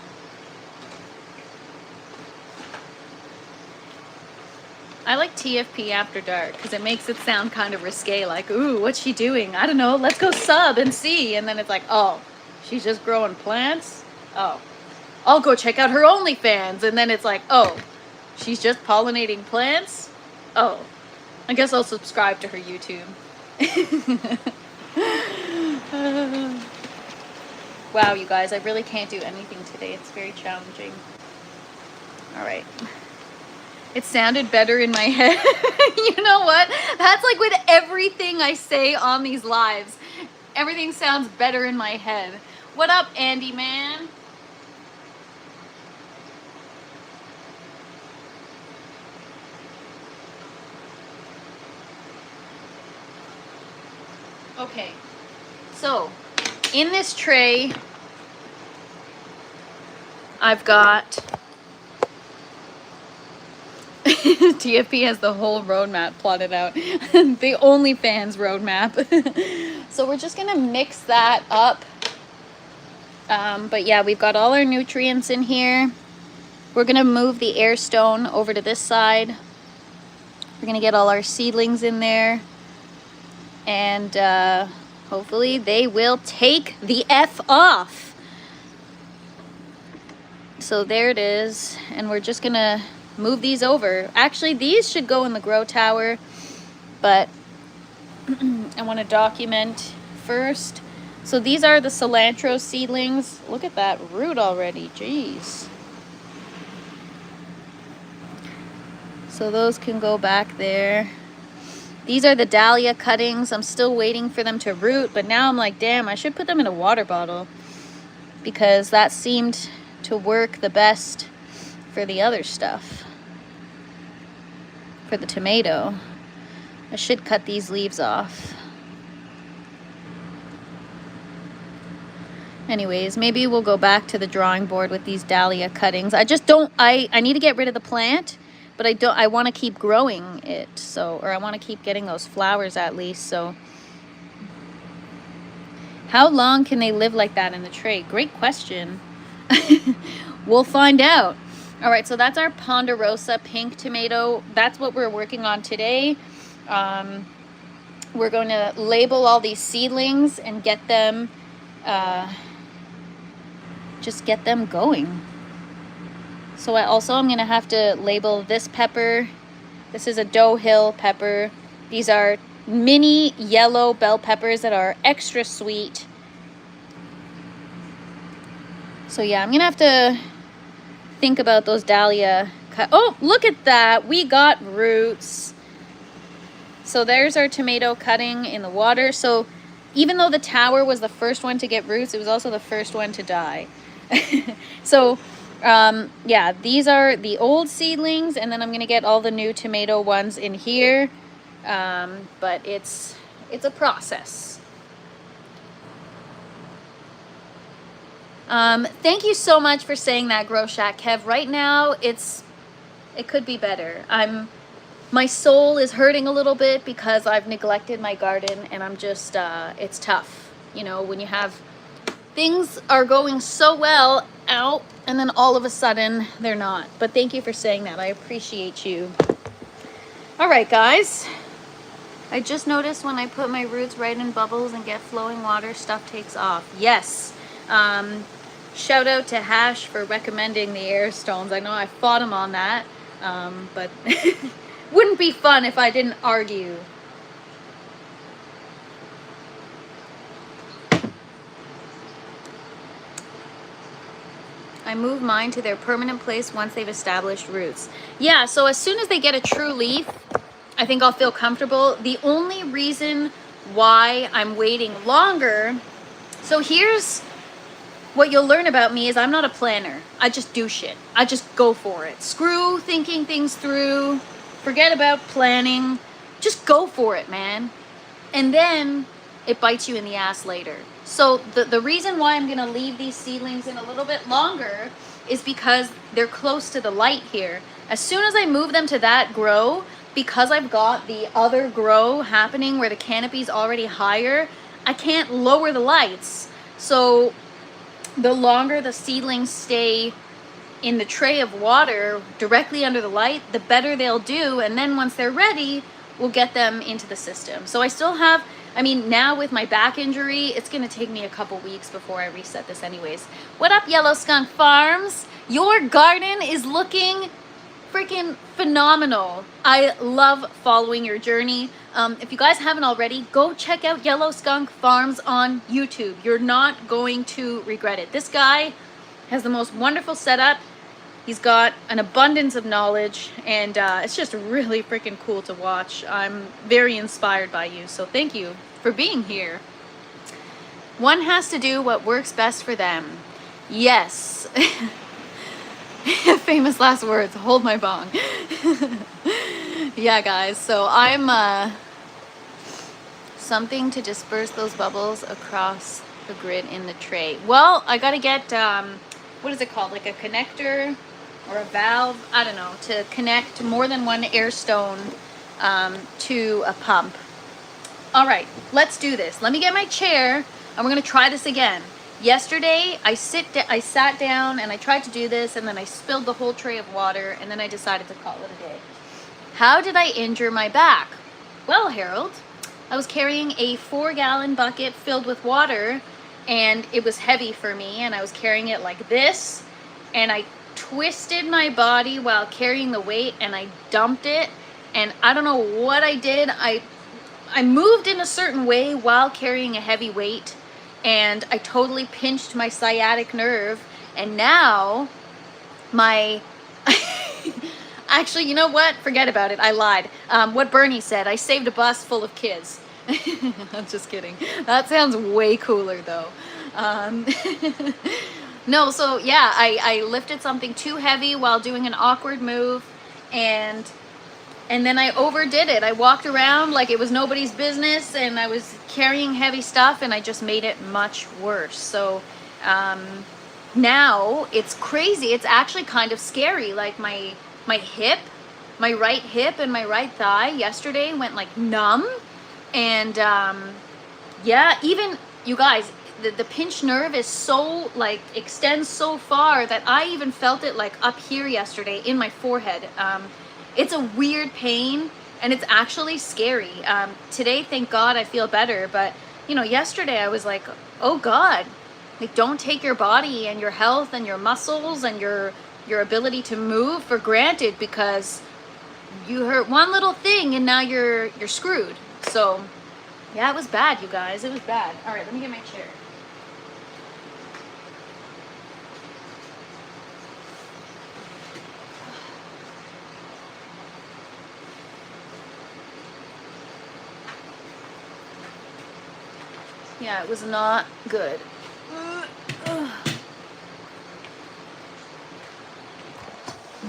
I like TFP After Dark because it makes it sound kind of risque, like, ooh, what's she doing? I don't know, let's go sub and see. And then it's like, oh, she's just growing plants? Oh, I'll go check out her OnlyFans. And then it's like, oh, she's just pollinating plants? Oh, I guess I'll subscribe to her YouTube. Wow, you guys, I really can't do anything today. It's very challenging. All right. It sounded better in my head. You know what? That's like with everything I say on these lives. Everything sounds better in my head. What up, Andy man? Okay, so in this tray, I've got TFP has the whole roadmap plotted out. The OnlyFans roadmap. So we're just gonna mix that up. But yeah, we've got all our nutrients in here. We're gonna move the air stone over to this side. We're gonna get all our seedlings in there. And hopefully they will take the F off. So there it is. And we're just gonna move these over. Actually, these should go in the grow tower, but I want to document first. So these are the cilantro seedlings. Look at that root already, jeez. So those can go back there. These are the dahlia cuttings. I'm still waiting for them to root, but now I'm like, damn, I should put them in a water bottle because that seemed to work the best for the other stuff. For the tomato, I should cut these leaves off. Anyways, maybe we'll go back to the drawing board with these dahlia cuttings. I just don't, I need to get rid of the plant, but I want to keep growing it. So, or I want to keep getting those flowers at least. So how long can they live like that in the tray? Great question. We'll find out. All right, so that's our Ponderosa pink tomato. That's what we're working on today. We're going to label all these seedlings and get them, just get them going. So I'm going to have to label this pepper. This is a Doe Hill pepper. These are mini yellow bell peppers that are extra sweet. So yeah, I'm going to have to think about those dahlia oh, look at that, we got roots. So there's our tomato cutting in the water. So even though the tower was the first one to get roots, it was also the first one to die. So yeah, these are the old seedlings, and then I'm gonna get all the new tomato ones in here. But it's a process. Thank you so much for saying that, Grow Shack Kev. Right now, it could be better. My soul is hurting a little bit because I've neglected my garden, and I'm just, it's tough. You know, when you have things are going so well out, and then all of a sudden they're not. But thank you for saying that. I appreciate you. All right, guys. I just noticed when I put my roots right in bubbles and get flowing water, stuff takes off. Yes. Shout out to Hash for recommending the air stones. I know I fought him on that, but wouldn't be fun if I didn't argue. I move mine to their permanent place once they've established roots. Yeah, so as soon as they get a true leaf, I think I'll feel comfortable. The only reason why I'm waiting longer, so here's what you'll learn about me is I'm not a planner. I just do shit. I just go for it. Screw thinking things through. Forget about planning. Just go for it, man. And then it bites you in the ass later. So the reason why I'm going to leave these seedlings in a little bit longer is because they're close to the light here. As soon as I move them to that grow, because I've got the other grow happening where the canopy's already higher, I can't lower the lights. So the longer the seedlings stay in the tray of water directly under the light, the better they'll do. And then once they're ready, we'll get them into the system. So I still have, I mean, now with my back injury, it's going to take me a couple weeks before I reset this anyways. What up, Yellow Skunk Farms? Your garden is looking freaking phenomenal. I love following your journey. If you guys haven't already, go check out Yellow Skunk Farms on YouTube. You're not going to regret it. This guy has the most wonderful setup. He's got an abundance of knowledge, and it's just really freaking cool to watch. I'm very inspired by you, so thank you for being here. One has to do what works best for them. Yes. Famous last words, hold my bong. Yeah, guys, so I'm something to disperse those bubbles across the grid in the tray. Well, I gotta get what is it called, like a connector or a valve, I don't know, to connect more than one air stone to a pump. All right, let's do this. Let me get my chair and we're gonna try this again. Yesterday, I sat down and I tried to do this, and then I spilled the whole tray of water, and then I decided to call it a day. How did I injure my back? Well, Harold, I was carrying a 4-gallon bucket filled with water, and it was heavy for me, and I was carrying it like this, and I twisted my body while carrying the weight, and I dumped it, and I don't know what I did. I moved in a certain way while carrying a heavy weight, and I totally pinched my sciatic nerve, and now my actually, you know what, forget about it, I lied. What Bernie said, I saved a bus full of kids. I'm just kidding. That sounds way cooler though. No, so yeah, I lifted something too heavy while doing an awkward move, and then I overdid it. I walked around like it was nobody's business, and I was carrying heavy stuff, and I just made it much worse. So now it's crazy. It's actually kind of scary. Like my hip, my right hip and my right thigh yesterday went like numb. And yeah, even you guys, the pinched nerve is so like extends so far that I even felt it like up here yesterday in my forehead. It's a weird pain, and it's actually scary. Today, thank God, I feel better. But, you know, yesterday I was like, oh God, like, don't take your body and your health and your muscles and your ability to move for granted, because you hurt one little thing and now you're screwed. So, yeah, it was bad, you guys. It was bad. All right, let me get my chair. Yeah, it was not good.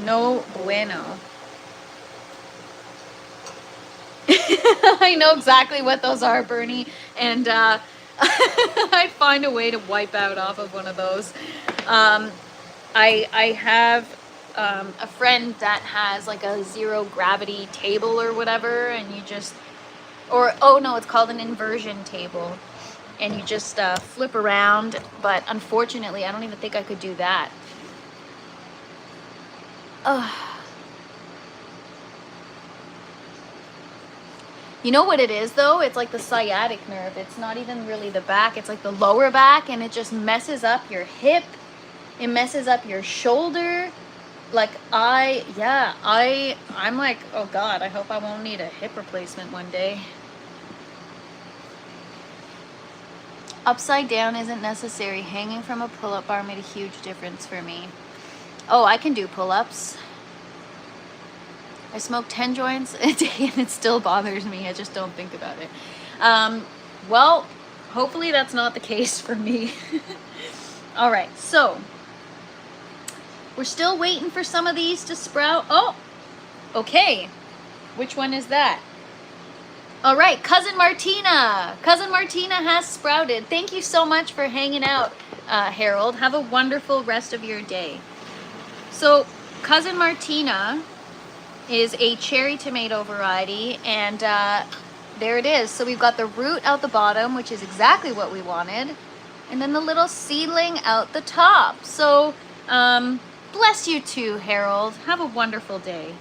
No bueno. I know exactly what those are, Bernie, and I'd find a way to wipe out off of one of those. I have a friend that has like a zero gravity table or whatever, and you just, or oh no, it's called an inversion table. And you just flip around, but unfortunately, I don't even think I could do that. You know what it is though? It's like the sciatic nerve. It's not even really the back. It's like the lower back, and it just messes up your hip. It messes up your shoulder. Like I'm like, oh God, I hope I won't need a hip replacement one day. Upside down isn't necessary. Hanging from a pull-up bar made a huge difference for me. Oh, I can do pull-ups. I smoke 10 joints a day and it still bothers me. I just don't think about it. Well, hopefully that's not the case for me. All right, so we're still waiting for some of these to sprout. Oh, okay. Which one is that? All right, Cousin Martina. Cousin Martina has sprouted. Thank you so much for hanging out, Harold. Have a wonderful rest of your day. So, Cousin Martina is a cherry tomato variety, and there it is. So we've got the root out the bottom, which is exactly what we wanted, and then the little seedling out the top. So bless you too, Harold. Have a wonderful day.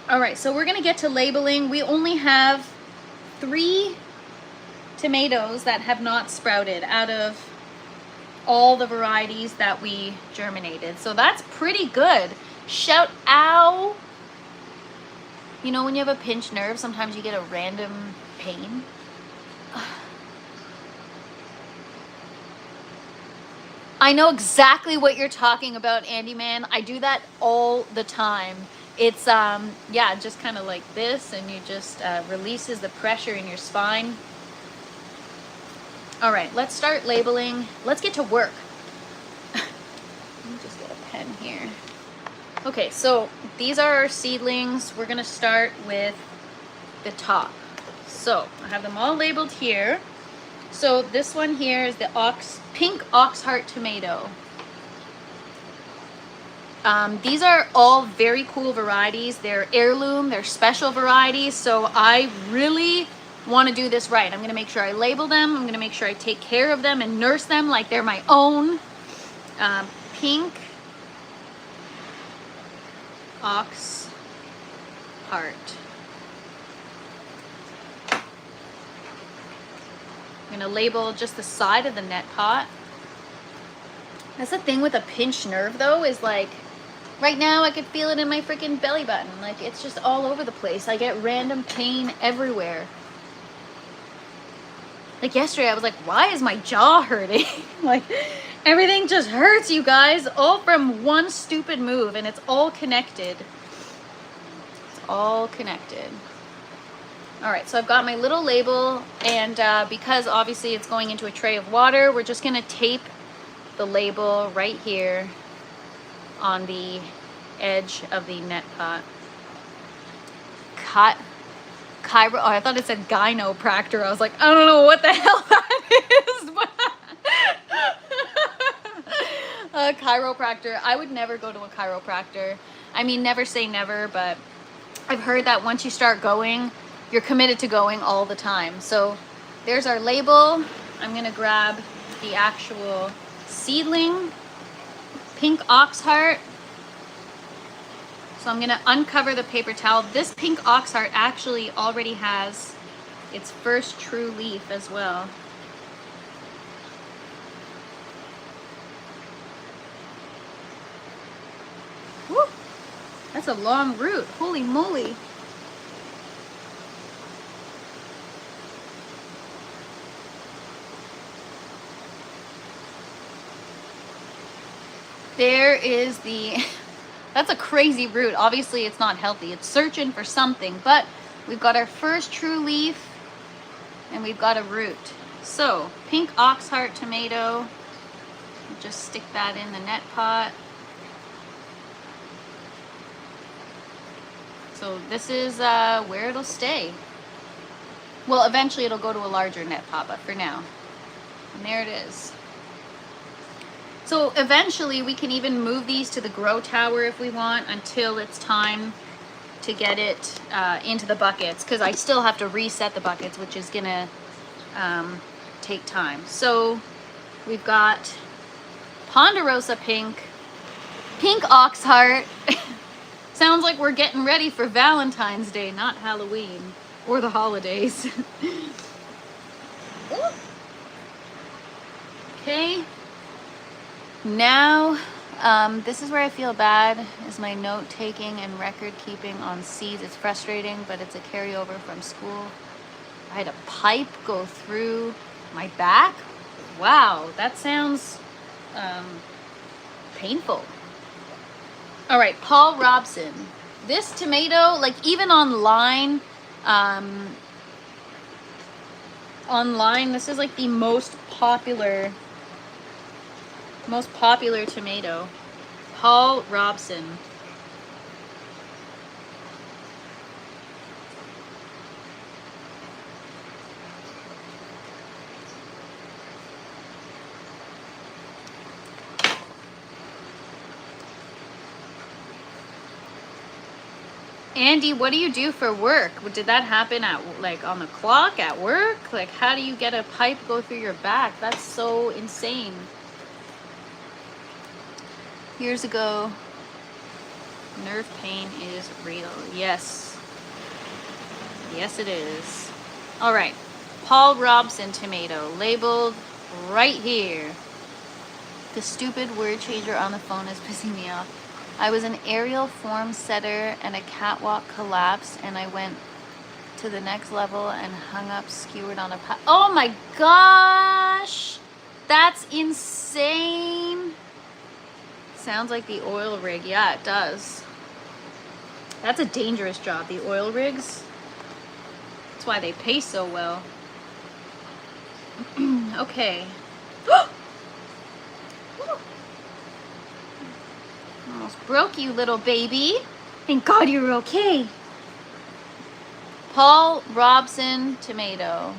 All right, so we're gonna get to labeling. We only have 3 tomatoes that have not sprouted out of all the varieties that we germinated. So that's pretty good. Shout out. You know when you have a pinched nerve, sometimes you get a random pain? I know exactly what you're talking about, Andy Man. I do that all the time. It's, yeah, just kind of like this, and you just releases the pressure in your spine. All right, let's start labeling. Let's get to work. Let me just get a pen here. Okay, so these are our seedlings. We're gonna start with the top. So I have them all labeled here. So this one here is the pink ox heart tomato. These are all very cool varieties. They're heirloom, they're special varieties. So I really want to do this right. I'm gonna make sure I label them. I'm gonna make sure I take care of them and nurse them like they're my own. Pink ox heart. I'm gonna label just the side of the net pot. That's the thing with a pinched nerve though, is like, right now I could feel it in my freaking belly button. Like it's just all over the place. I get random pain everywhere. Like yesterday I was like, why is my jaw hurting? Like everything just hurts, you guys, all from one stupid move, and it's all connected. It's all connected. All right, so I've got my little label, and because obviously it's going into a tray of water, we're just gonna tape the label right here on the edge of the net pot. Oh, I thought it said gynopractor. I was like, I don't know what the hell that is. A chiropractor. I would never go to a chiropractor. I mean, never say never, but I've heard that once you start going, you're committed to going all the time. So there's our label. I'm gonna grab the actual seedling, pink ox heart. So I'm gonna uncover the paper towel. This pink ox heart actually already has its first true leaf as well. Woo! That's a long root, holy moly. There is the, that's a crazy root. Obviously it's not healthy. It's searching for something, but we've got our first true leaf and we've got a root. So pink ox heart tomato, just stick that in the net pot. So this is where it'll stay. Well, eventually it'll go to a larger net pot, but for now. And there it is. So eventually we can even move these to the grow tower if we want, until it's time to get it into the buckets, because I still have to reset the buckets, which is gonna take time. So we've got Ponderosa pink, pink ox heart. Sounds like we're getting ready for Valentine's Day, not Halloween. or the holidays. Okay. Now, this is where I feel bad, is my note taking and record keeping on seeds. It's frustrating, but it's a carryover from school. I had a pipe go through my back. Wow, that sounds painful. All right, Paul Robson. This tomato, like even online, this is like the most popular tomato. Paul Robson. Andy, what do you do for work? Did that happen at like on the clock at work? Like, how do you get a pipe go through your back? That's so insane. Years ago, nerve pain is real. Yes. Yes, it is. All right. Paul Robson tomato, labeled right here. The stupid word changer on the phone is pissing me off. I was an aerial form setter and a catwalk collapsed, and I went to the next level and hung up skewered on a oh my gosh! That's insane! Sounds like the oil rig. Yeah, it does. That's a dangerous job, the oil rigs. That's why they pay so well. Okay. Almost broke you, little baby. Thank God you're okay. Paul Robson tomato.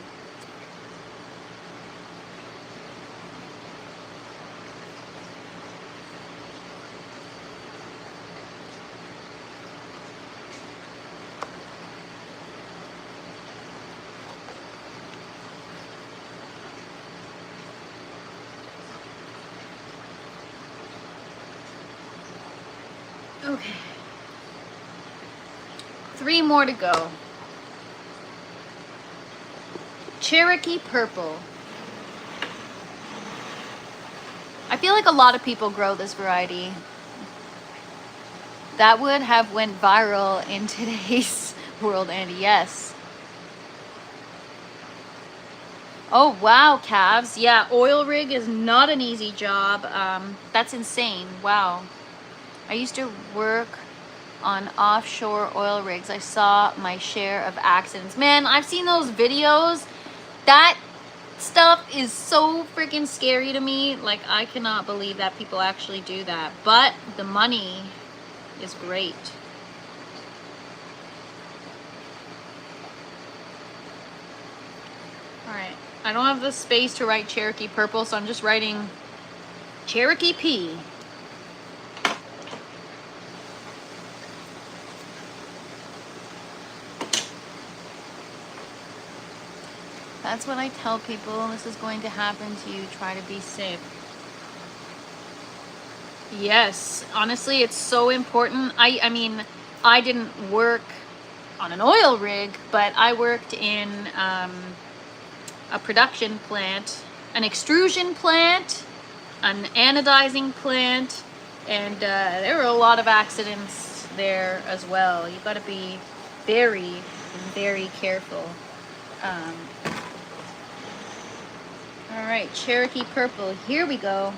Okay. 3 more to go. Cherokee purple. I feel like a lot of people grow this variety. That would have went viral in today's world, Andy. Yes. Oh, wow, calves. Yeah, oil rig is not an easy job. That's insane. Wow. I used to work on offshore oil rigs. I saw my share of accidents. Man, I've seen those videos. That stuff is so freaking scary to me. Like, I cannot believe that people actually do that. But the money is great. All right. I don't have the space to write Cherokee purple, so I'm just writing Cherokee P. That's what I tell people. This is going to happen to you. Try to be safe. Yes, honestly, it's so important. I mean, I didn't work on an oil rig, but I worked in a production plant, an extrusion plant, an anodizing plant, and there were a lot of accidents there as well. You got to be very, very careful. All right, Cherokee purple. Here we go.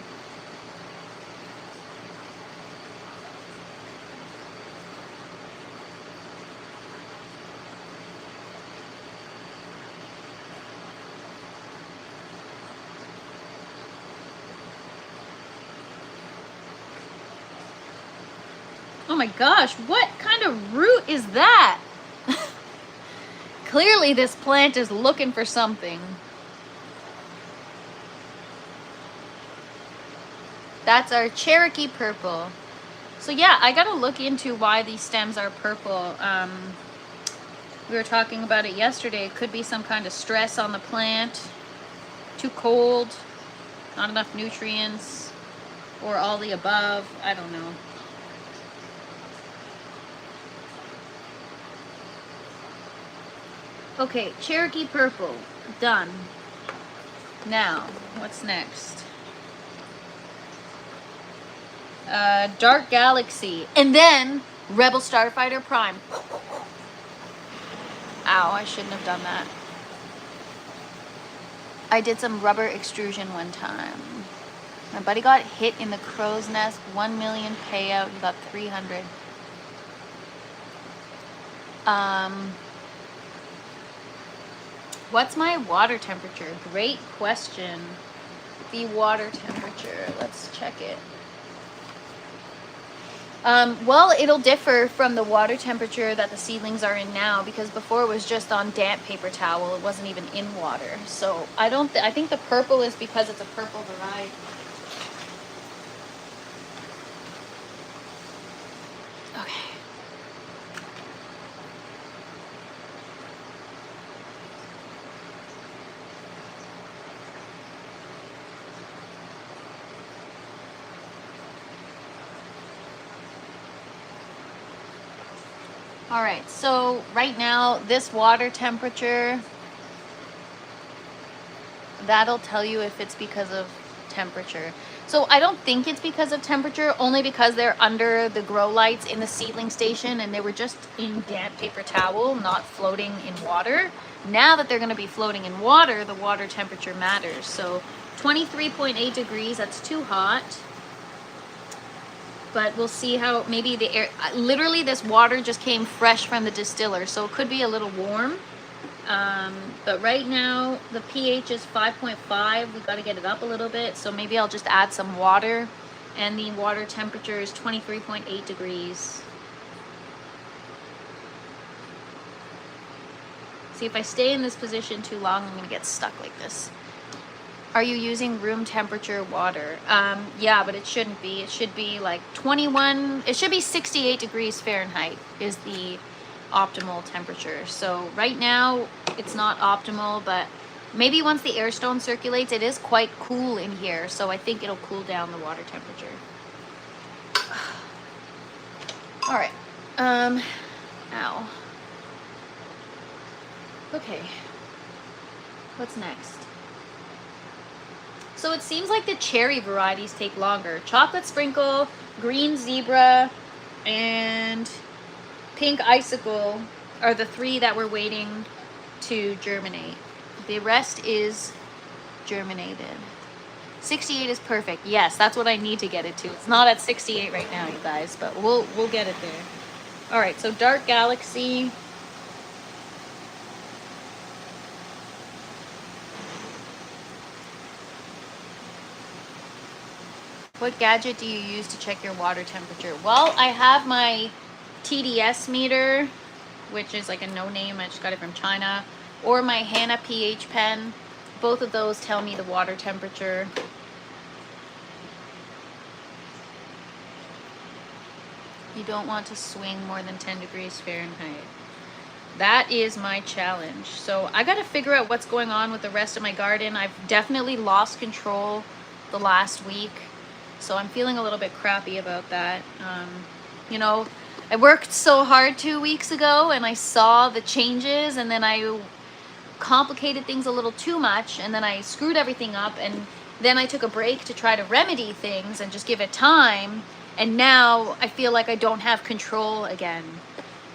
Oh my gosh, what kind of root is that? Clearly this plant is looking for something. That's our Cherokee purple. So yeah, I gotta look into why these stems are purple. We were talking about it yesterday. It could be some kind of stress on the plant, too cold, not enough nutrients, or all the above. I don't know. Okay, Cherokee purple, done. Now, what's next? Dark Galaxy, and then Rebel Starfighter Prime. Ow, I shouldn't have done that. I did some rubber extrusion one time. My buddy got hit in the crow's nest, 1 million payout, he got 300. What's my water temperature? Great question. The water temperature, let's check it. Well, it'll differ from the water temperature that the seedlings are in now, because before it was just on damp paper towel. It wasn't even in water. So I think the purple is because it's a purple variety. Okay. All right, so right now, this water temperature, that'll tell you if it's because of temperature. So I don't think it's because of temperature, only because they're under the grow lights in the seedling station and they were just in damp paper towel, not floating in water. Now that they're gonna be floating in water, the water temperature matters. So 23.8 degrees, that's too hot. But we'll see how maybe the air, literally this water just came fresh from the distiller, so it could be a little warm. But right now the pH is 5.5. We got to get it up a little bit, so maybe I'll just add some water, and the water temperature is 23.8 degrees. See, if I stay in this position too long, I'm gonna get stuck like this. Are you using room temperature water? Yeah, but it shouldn't be. It should be like 21, it should be 68 degrees Fahrenheit is the optimal temperature. So right now it's not optimal, but maybe once the air stone circulates, it is quite cool in here. So I think it'll cool down the water temperature. All right. Ow. Okay. What's next? So it seems like the cherry varieties take longer. Chocolate sprinkle, green zebra, and pink icicle are the three that we're waiting to germinate. The rest is germinated. 68 is perfect. Yes, that's what I need to get it to. It's not at 68 right now, you guys, but we'll get it there. All right, so Dark Galaxy. What gadget do you use to check your water temperature? Well, I have my TDS meter, which is like a no-name. I just got it from China. Or my Hannah pH pen. Both of those tell me the water temperature. You don't want to swing more than 10 degrees Fahrenheit. That is my challenge. So I got to figure out what's going on with the rest of my garden. I've definitely lost control the last week. So I'm feeling a little bit crappy about that. You know, I worked so hard 2 weeks ago and I saw the changes, and then I complicated things a little too much, and then I screwed everything up, and then I took a break to try to remedy things and just give it time, and now I feel like I don't have control again.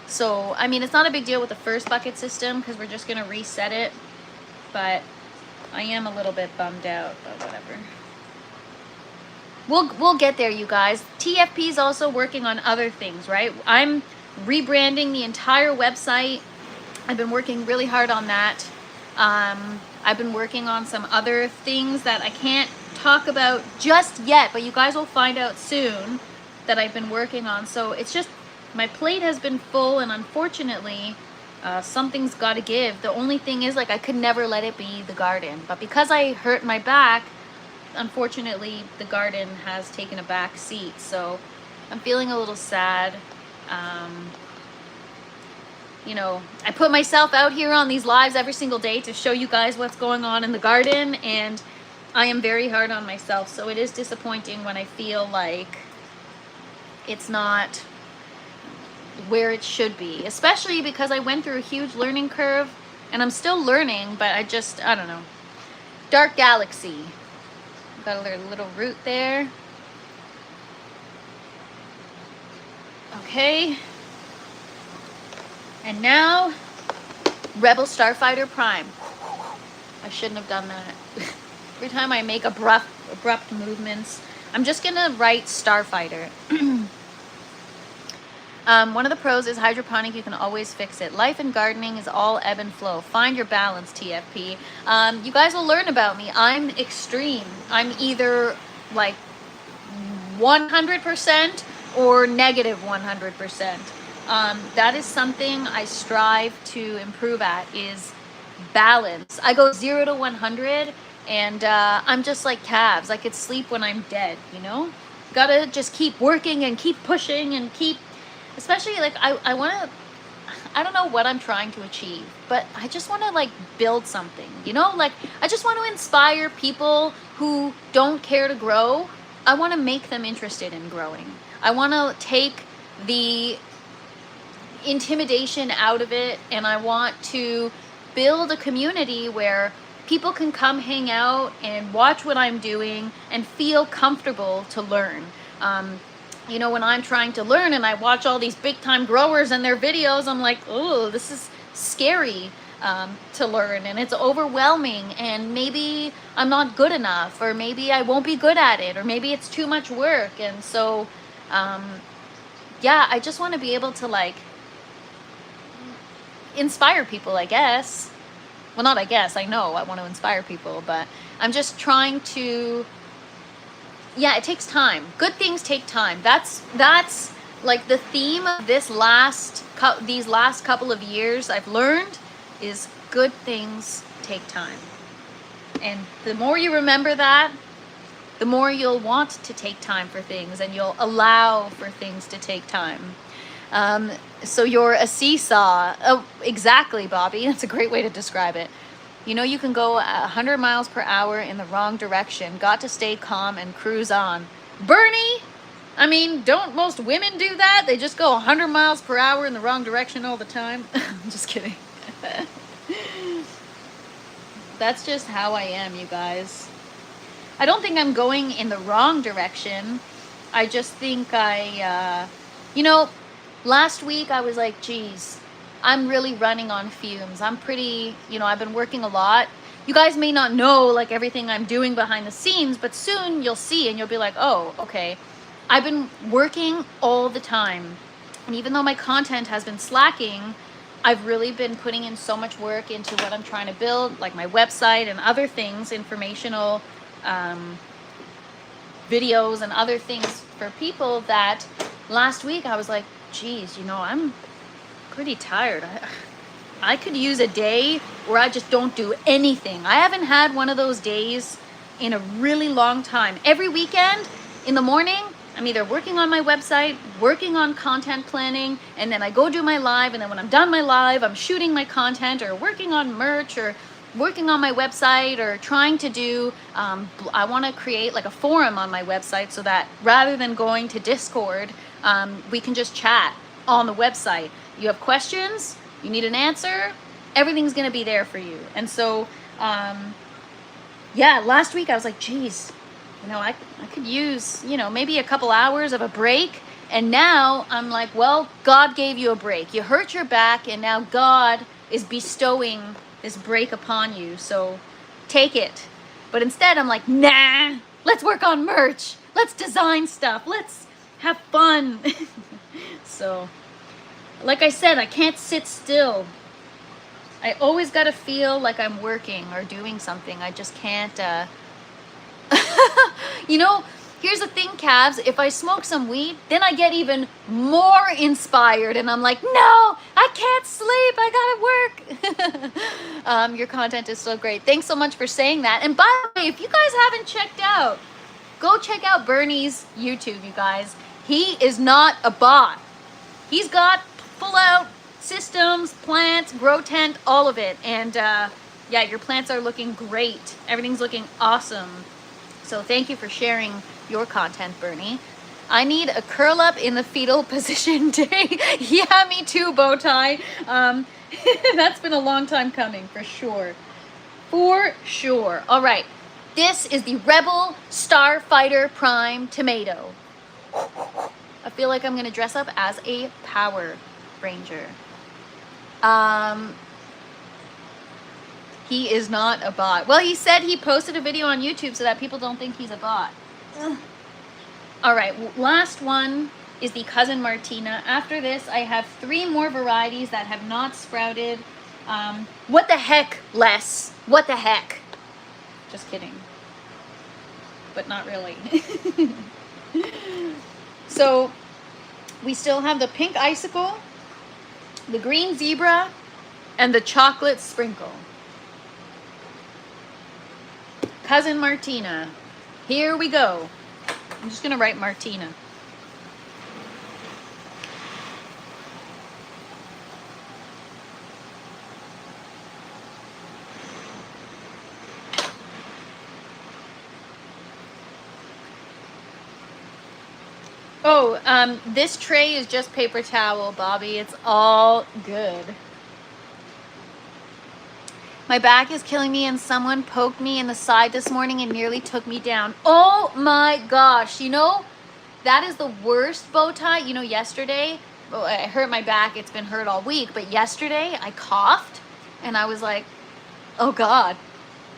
So, I mean, it's not a big deal with the first bucket system because we're just gonna reset it, but I am a little bit bummed out, but whatever. We'll get there, you guys. TFP is also working on other things, right? I'm rebranding the entire website. I've been working really hard on that. I've been working on some other things that I can't talk about just yet, but you guys will find out soon that I've been working on. So it's just, my plate has been full, and unfortunately, something's got to give. The only thing is, like, I could never let it be the garden. But because I hurt my back, unfortunately, the garden has taken a back seat. So I'm feeling a little sad. You know, I put myself out here on these lives every single day to show you guys what's going on in the garden, and I am very hard on myself. So it is disappointing when I feel like it's not where it should be, especially because I went through a huge learning curve And I'm still learning, but I don't know. Dark Galaxy. Got a little root there. Okay. And now, Rebel Starfighter Prime. I shouldn't have done that. Every time I make abrupt movements, I'm just gonna write Starfighter. One of the pros is hydroponic, you can always fix it. Life in gardening is all ebb and flow. Find your balance, TFP. You guys will learn about me. I'm extreme. I'm either like 100% or negative 100%. That is something I strive to improve at, is balance. I go 0 to 100 and I'm just like calves. I could sleep when I'm dead, you know? Gotta just keep working and keep pushing and keep, especially like I want to, I don't know what I'm trying to achieve, but I just want to like build something, you know? Like I just want to inspire people who don't care to grow. I want to make them interested in growing. I want to take the intimidation out of it, and I want to build a community where people can come hang out and watch what I'm doing and feel comfortable to learn. You know, when I'm trying to learn and I watch all these big time growers and their videos, I'm like, oh, this is scary to learn, and it's overwhelming, and maybe I'm not good enough, or maybe I won't be good at it, or maybe it's too much work. And so yeah, I just want to be able to like inspire people, I guess. Well, not I guess, I know I want to inspire people, but I'm just trying to, yeah, it takes time. Good things take time. That's like the theme of this these last couple of years I've learned is good things take time. And the more you remember that, the more you'll want to take time for things, and you'll allow for things to take time. So you're a seesaw. Oh, exactly, Bobby. That's a great way to describe it. You know, you can go 100 miles per hour in the wrong direction. Got to stay calm and cruise on. Bernie, I mean, don't most women do that? They just go 100 miles per hour in the wrong direction all the time. I'm just kidding. That's just how I am, you guys. I don't think I'm going in the wrong direction. I just think you know, last week I was like, geez, I'm really running on fumes. I'm pretty, you know, I've been working a lot. You guys may not know like everything I'm doing behind the scenes, but soon you'll see and you'll be like, oh, okay. I've been working all the time. And even though my content has been slacking, I've really been putting in so much work into what I'm trying to build, like my website and other things, informational videos and other things for people, that last week I was like, geez, you know, I'm pretty tired. I could use a day where I just don't do anything. I haven't had one of those days in a really long time. Every weekend in the morning, I'm either working on my website, working on content planning, and then I go do my live, and then when I'm done my live, I'm shooting my content or working on merch or working on my website, or trying to do, I want to create like a forum on my website so that rather than going to Discord, we can just chat on the website. You have questions, you need an answer, everything's going to be there for you. And so, yeah, last week I was like, geez, you know, I could use, you know, maybe a couple hours of a break. And now I'm like, well, God gave you a break. You hurt your back, and now God is bestowing this break upon you. So take it. But instead I'm like, nah, let's work on merch. Let's design stuff. Let's have fun. So, like I said, I can't sit still. I always got to feel like I'm working or doing something. I just can't, you know, here's the thing, calves. If I smoke some weed, then I get even more inspired, and I'm like, no, I can't sleep. I gotta work. Your content is so great. Thanks so much for saying that. And by the way, if you guys haven't checked out, go check out Bernie's YouTube, you guys. He is not a bot. He's got full out systems, plants, grow tent, all of it. And yeah, your plants are looking great. Everything's looking awesome. So thank you for sharing your content, Bernie. I need a curl up in the fetal position day. Yeah, me too, bow tie. That's been a long time coming, for sure. For sure. All right. This is the Rebel Starfighter Prime tomato. I feel like I'm going to dress up as a Power Ranger. He is not a bot. Well, he said he posted a video on YouTube so that people don't think he's a bot. Ugh. All right, last one is the Cousin Martina. After this, I have 3 more varieties that have not sprouted. What the heck, Les? What the heck? Just kidding. But not really. So, we still have the pink icicle, the green zebra, and the chocolate sprinkle. Cousin Martina. Here we go. I'm just going to write Martina. Oh, this tray is just paper towel, Bobby. It's all good. My back is killing me and someone poked me in the side this morning and nearly took me down. Oh my gosh. You know, that is the worst, bow tie. You know, yesterday, I hurt my back. It's been hurt all week. But yesterday I coughed and I was like, oh God,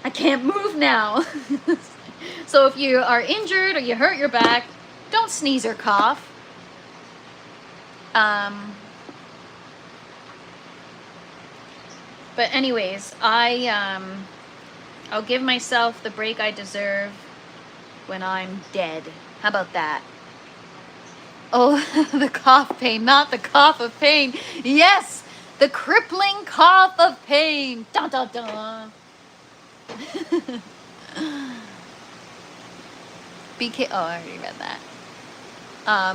I can't move now. So if you are injured or you hurt your back, don't sneeze or cough. But anyways, I'll give myself the break I deserve when I'm dead. How about that? Oh, the cough pain, not the cough of pain. Yes, the crippling cough of pain. Dun, dun, dun. BK, oh, I already read that.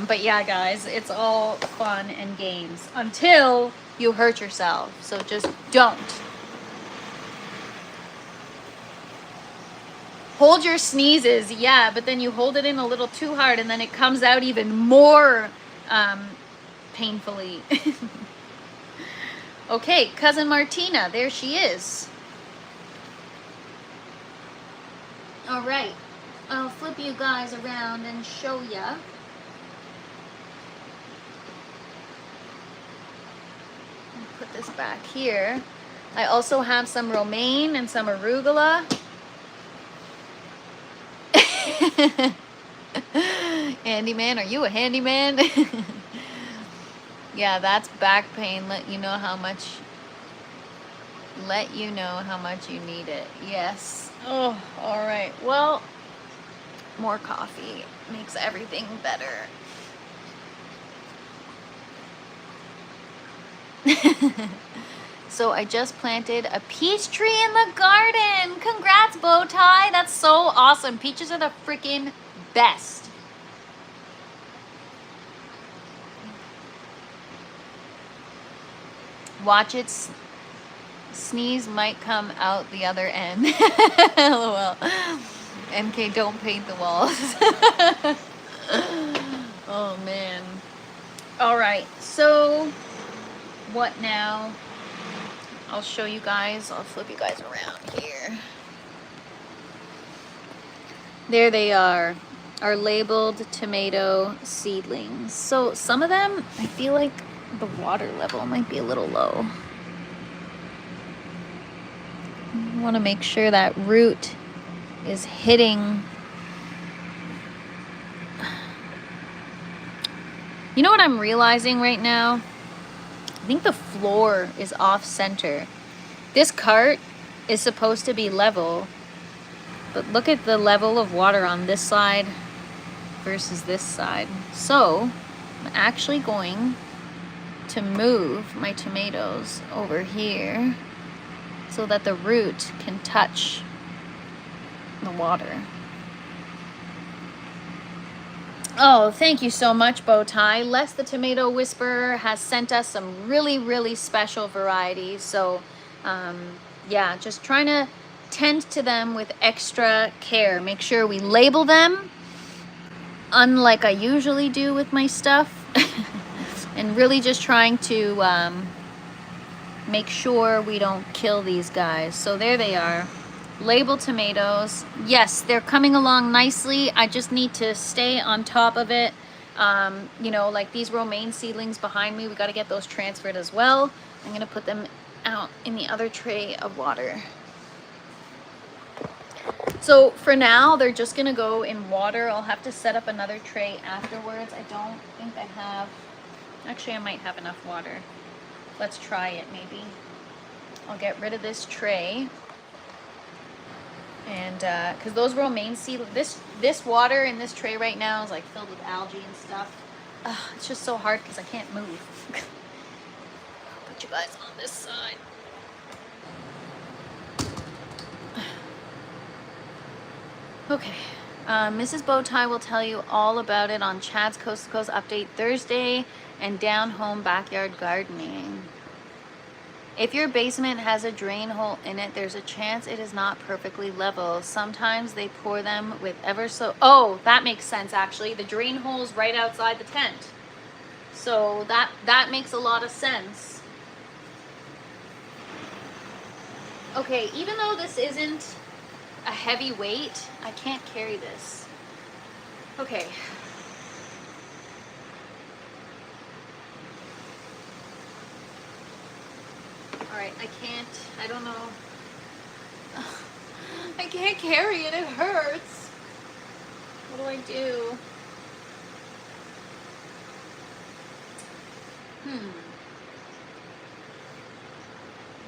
But yeah, guys, it's all fun and games until you hurt yourself. So just don't. Hold your sneezes, yeah, but then you hold it in a little too hard and then it comes out even more painfully. Okay, Cousin Martina, there she is. All right, I'll flip you guys around and show ya. Put this back here. I also have some romaine and some arugula. Handyman, are you a handyman? Yeah, that's back pain. Let you know how much you need it. Yes. Oh, all right. Well, more coffee makes everything better. So I just planted a peach tree in the garden. Congrats, Bowtie. That's so awesome. Peaches are the freaking best. Watch it. Sneeze might come out the other end. LOL. MK, don't paint the walls. Oh, man. All right. So what now? I'll show you guys. I'll flip you guys around here. There they are. Our labeled tomato seedlings. So some of them, I feel like the water level might be a little low. I want to make sure that root is hitting. You know what I'm realizing right now? I think the floor is off center. This cart is supposed to be level, but look at the level of water on this side versus this side. So I'm actually going to move my tomatoes over here so that the root can touch the water. Oh, thank you so much, Bowtie. Les the Tomato Whisperer has sent us some really, really special varieties. So, yeah, just trying to tend to them with extra care. Make sure we label them, unlike I usually do with my stuff. And really just trying to make sure we don't kill these guys. So there they are. Label tomatoes. Yes, they're coming along nicely. I just need to stay on top of it. You know, like these romaine seedlings behind me, we got to get those transferred as well. I'm going to put them out in the other tray of water. So for now, they're just going to go in water. I'll have to set up another tray afterwards. I don't think I have, actually I might have enough water. Let's try it maybe. I'll get rid of this tray. And because those romaine seed, this water in this tray right now is like filled with algae and stuff. It's just so hard because I can't move. I'll put you guys on this side. Okay, Mrs. Bowtie will tell you all about it on Chad's Coast to Coast Update Thursday and Down Home Backyard Gardening. If your basement has a drain hole in it, there's a chance it is not perfectly level. Sometimes they pour them with ever so... Oh, that makes sense, actually. The drain hole's right outside the tent. So that makes a lot of sense. Okay, even though this isn't a heavy weight, I can't carry this. Okay. Alright, I don't know. I can't carry it, it hurts. What do I do?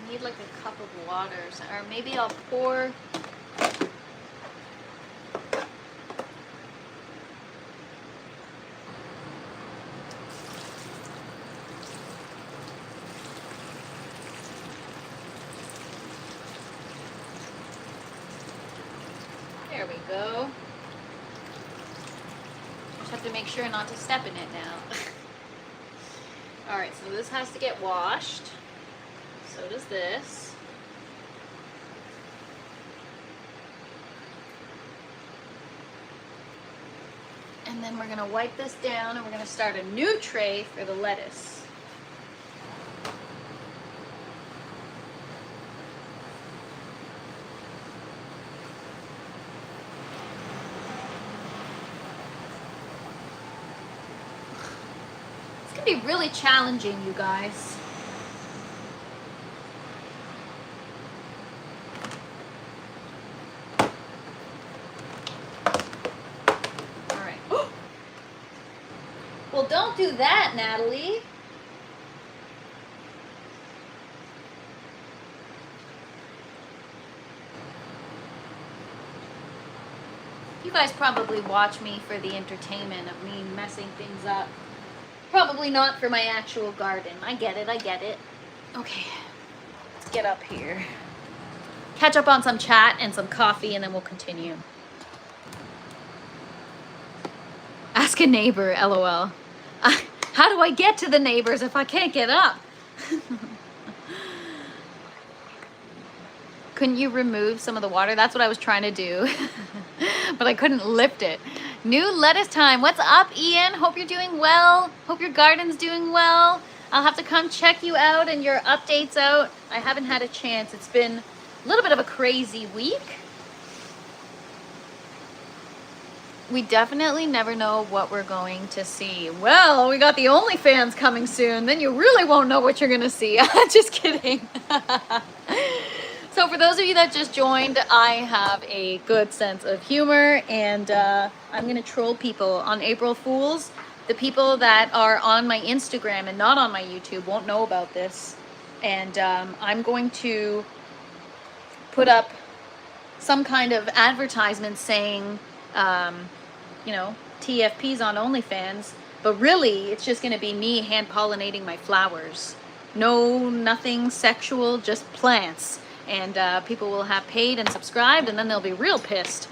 I need like a cup of water, or maybe I'll pour. There we go. Just have to make sure not to step in it now. Alright, so this has to get washed. So does this. And then we're going to wipe this down and we're going to start a new tray for the lettuce. Be really challenging, you guys. All right. Well, don't do that, Natalie. You guys probably watch me for the entertainment of me messing things up. Probably not for my actual garden. I get it, I get it. Okay, let's get up here. Catch up on some chat and some coffee and then we'll continue. Ask a neighbor, LOL. How do I get to the neighbors if I can't get up? Couldn't you remove some of the water? That's what I was trying to do. But I couldn't lift it. New lettuce time. What's up, Ian? Hope you're doing well. Hope your garden's doing well. I'll have to come check you out and your updates out. I haven't had a chance. It's been a little bit of a crazy week. We definitely never know what we're going to see. Well, we got the OnlyFans coming soon. Then you really won't know what you're going to see. Just kidding. So for those of you that just joined, I have a good sense of humor and I'm going to troll people on April Fools. The people that are on my Instagram and not on my YouTube won't know about this. And I'm going to put up some kind of advertisement saying, you know, TFP's on OnlyFans. But really, it's just going to be me hand pollinating my flowers. No, nothing sexual, just plants. And people will have paid and subscribed, and then they'll be real pissed.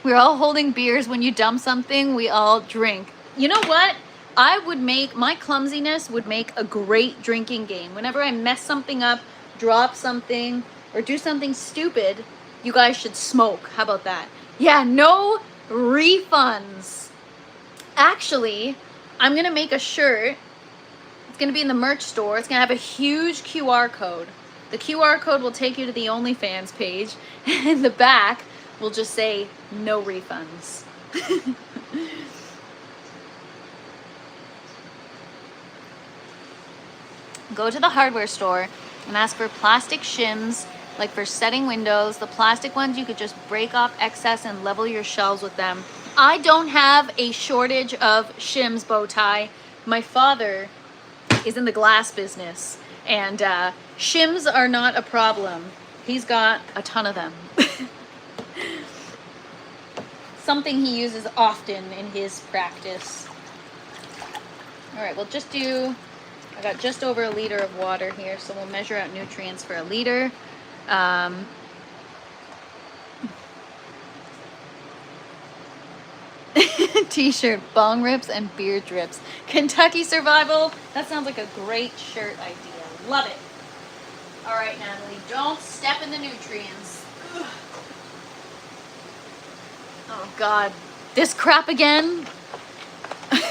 We're all holding beers. When you dump something, we all drink. You know what? My clumsiness would make a great drinking game. Whenever I mess something up, drop something, or do something stupid, you guys should smoke. How about that? Yeah, no refunds. Actually, I'm going to make a shirt It's going to be in the merch store. It's going to have a huge QR code. The QR code will take you to the OnlyFans page, and in the back will just say, no refunds. Go to the hardware store and ask for plastic shims, like for setting windows. The plastic ones, you could just break off excess and level your shelves with them. I don't have a shortage of shims, bow tie. My father is in the glass business, and shims are not a problem. He's got a ton of them. Something he uses often in his practice. All right, we'll just do, I got just over a liter of water here, so we'll measure out nutrients for a liter. T-shirt, bong rips and beer drips. Kentucky Survival. That sounds like a great shirt idea. Love it. All right, Natalie, don't step in the nutrients. Ugh. Oh God, this crap again. It's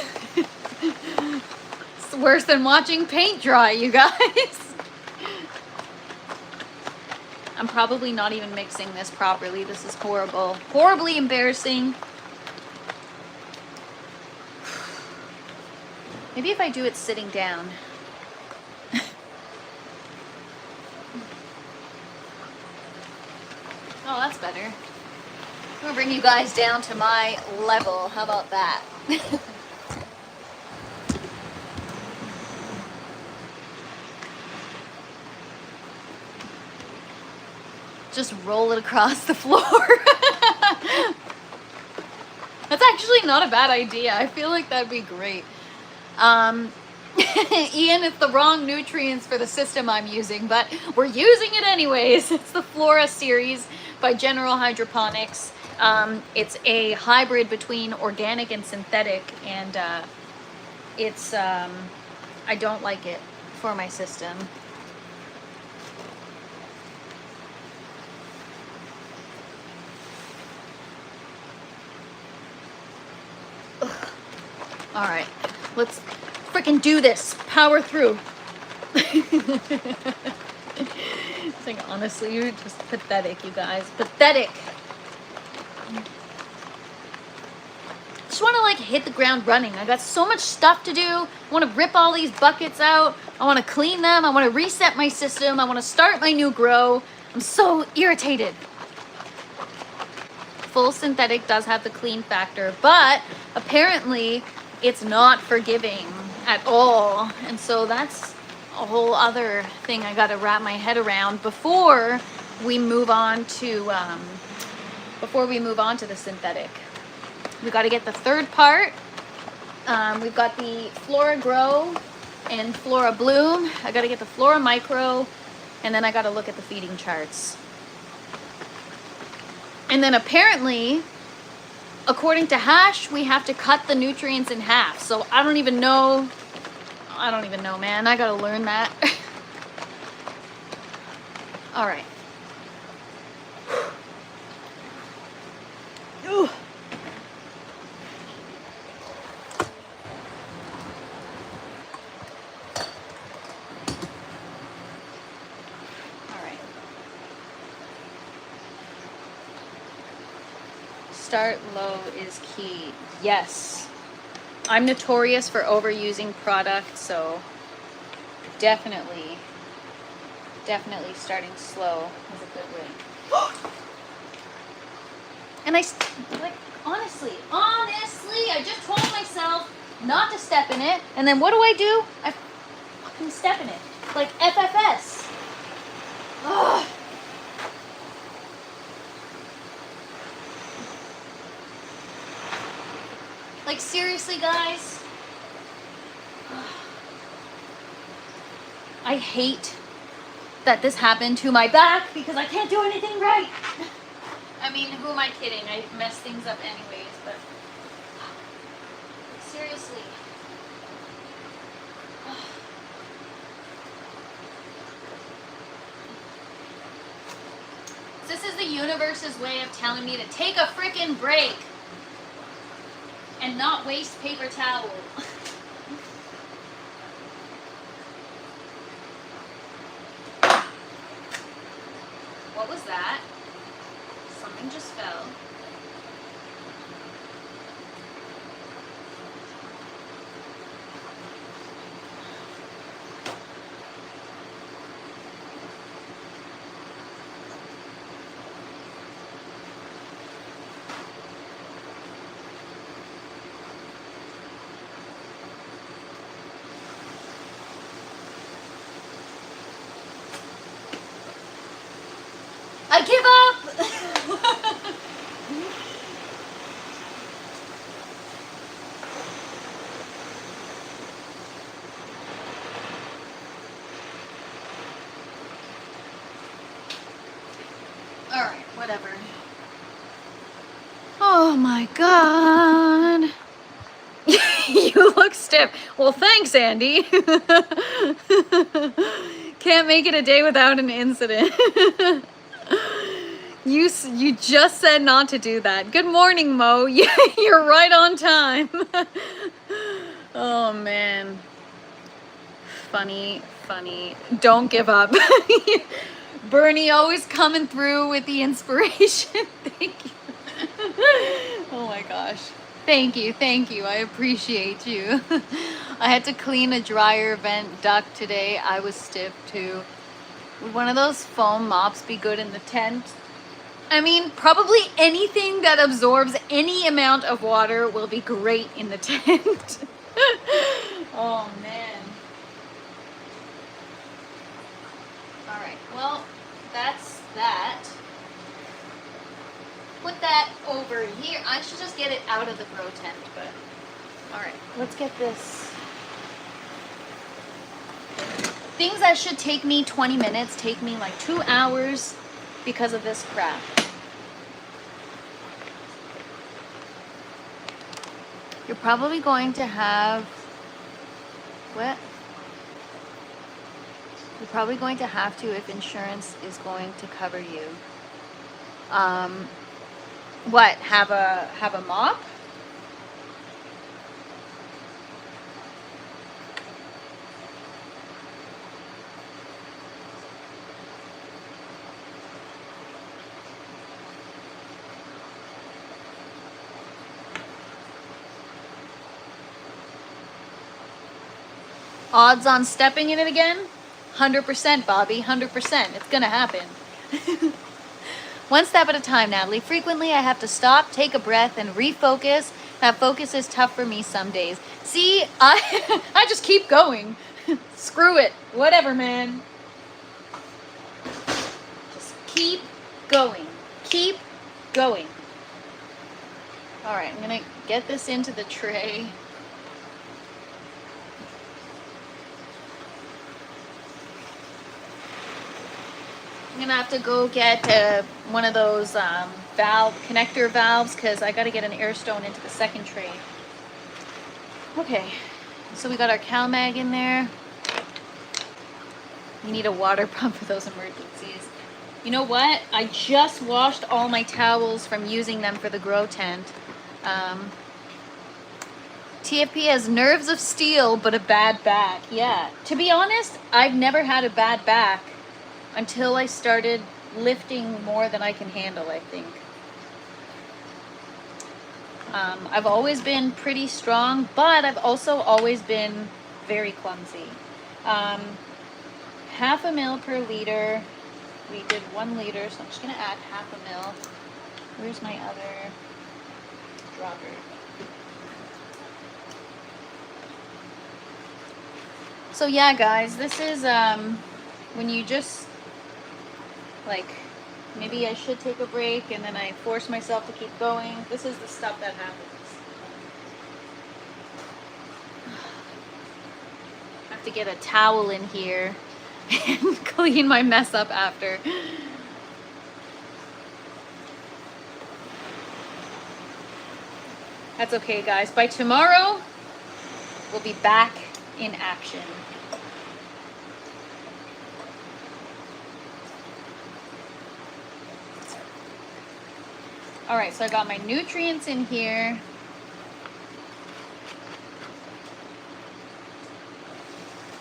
worse than watching paint dry, you guys. I'm probably not even mixing this properly. This is horrible. Horribly embarrassing. Maybe if I do it sitting down. Oh, that's better. I'm gonna bring you guys down to my level. How about that? Just roll it across the floor. That's actually not a bad idea. I feel like that'd be great. Ian, it's the wrong nutrients for the system I'm using, but we're using it anyways. It's the Flora series by General Hydroponics. It's a hybrid between organic and synthetic, and it's I don't like it for my system. Ugh. All right, let's freaking do this. Power through. It's like, honestly, you're just pathetic, you guys. Pathetic. Just want to like hit the ground running. I got so much stuff to do. I want to rip all these buckets out. I want to clean them. I want to reset my system. I want to start my new grow. I'm so irritated. Full synthetic does have the clean factor, but apparently it's not forgiving at all. And so that's a whole other thing I got to wrap my head around before we move on to the synthetic. We got to get the third part. We've got the Flora Grow and Flora Bloom. I got to get the Flora Micro, and then I got to look at the feeding charts. And then apparently, according to Hash, we have to cut the nutrients in half. So I don't even know, man. I got to learn that. All right. Ooh. Start low is key. Yes. I'm notorious for overusing product, so definitely starting slow is a good way. And honestly, I just told myself not to step in it, and then what do? I fucking step in it. Like FFS. Ugh. Like, seriously, guys? I hate that this happened to my back because I can't do anything right. I mean, who am I kidding? I mess things up anyways, but seriously. This is the universe's way of telling me to take a freaking break. And not waste paper towel. was that? Something just fell. I give up! Alright, whatever. Oh my god. You look stiff. Well, thanks, Andy. Can't make it a day without an incident. You just said not to do that. Good morning, Mo. You're right on time. Oh, man. Funny. Don't give up. Bernie always coming through with the inspiration. Thank you. Oh my gosh. Thank you. I appreciate you. I had to clean a dryer vent duct today. I was stiff too. Would one of those foam mops be good in the tent? I mean, probably anything that absorbs any amount of water will be great in the tent. Oh man. All right, well, that's that. Put that over here. I should just get it out of the grow tent, but all right, let's get this. Things that should take me 20 minutes take me like 2 hours because of this crap. You're probably going to have what? You're probably going to have to if insurance is going to cover you. What? Have a mop? Odds on stepping in it again? 100%, Bobby, 100%. It's gonna happen. One step at a time, Natalie. Frequently, I have to stop, take a breath, and refocus. That focus is tough for me some days. See, I just keep going. Screw it. Whatever, man. Just keep going. Keep going. All right, I'm gonna get this into the tray. I'm gonna have to go get one of those connector valves because I gotta get an air stone into the second tray. Okay, so we got our CalMag in there. You need a water pump for those emergencies. You know what? I just washed all my towels from using them for the grow tent. TFP has nerves of steel but a bad back. Yeah, to be honest, I've never had a bad back until I started lifting more than I can handle, I think. I've always been pretty strong, but I've also always been very clumsy. 1/2 ml per liter. We did 1 liter, so I'm just gonna add 1/2 ml. Where's my other dropper? So yeah, guys, this is when you just like, maybe I should take a break and then I force myself to keep going. This is the stuff that happens. I have to get a towel in here and clean my mess up after. That's okay, guys. By tomorrow, we'll be back in action. All right, so I got my nutrients in here.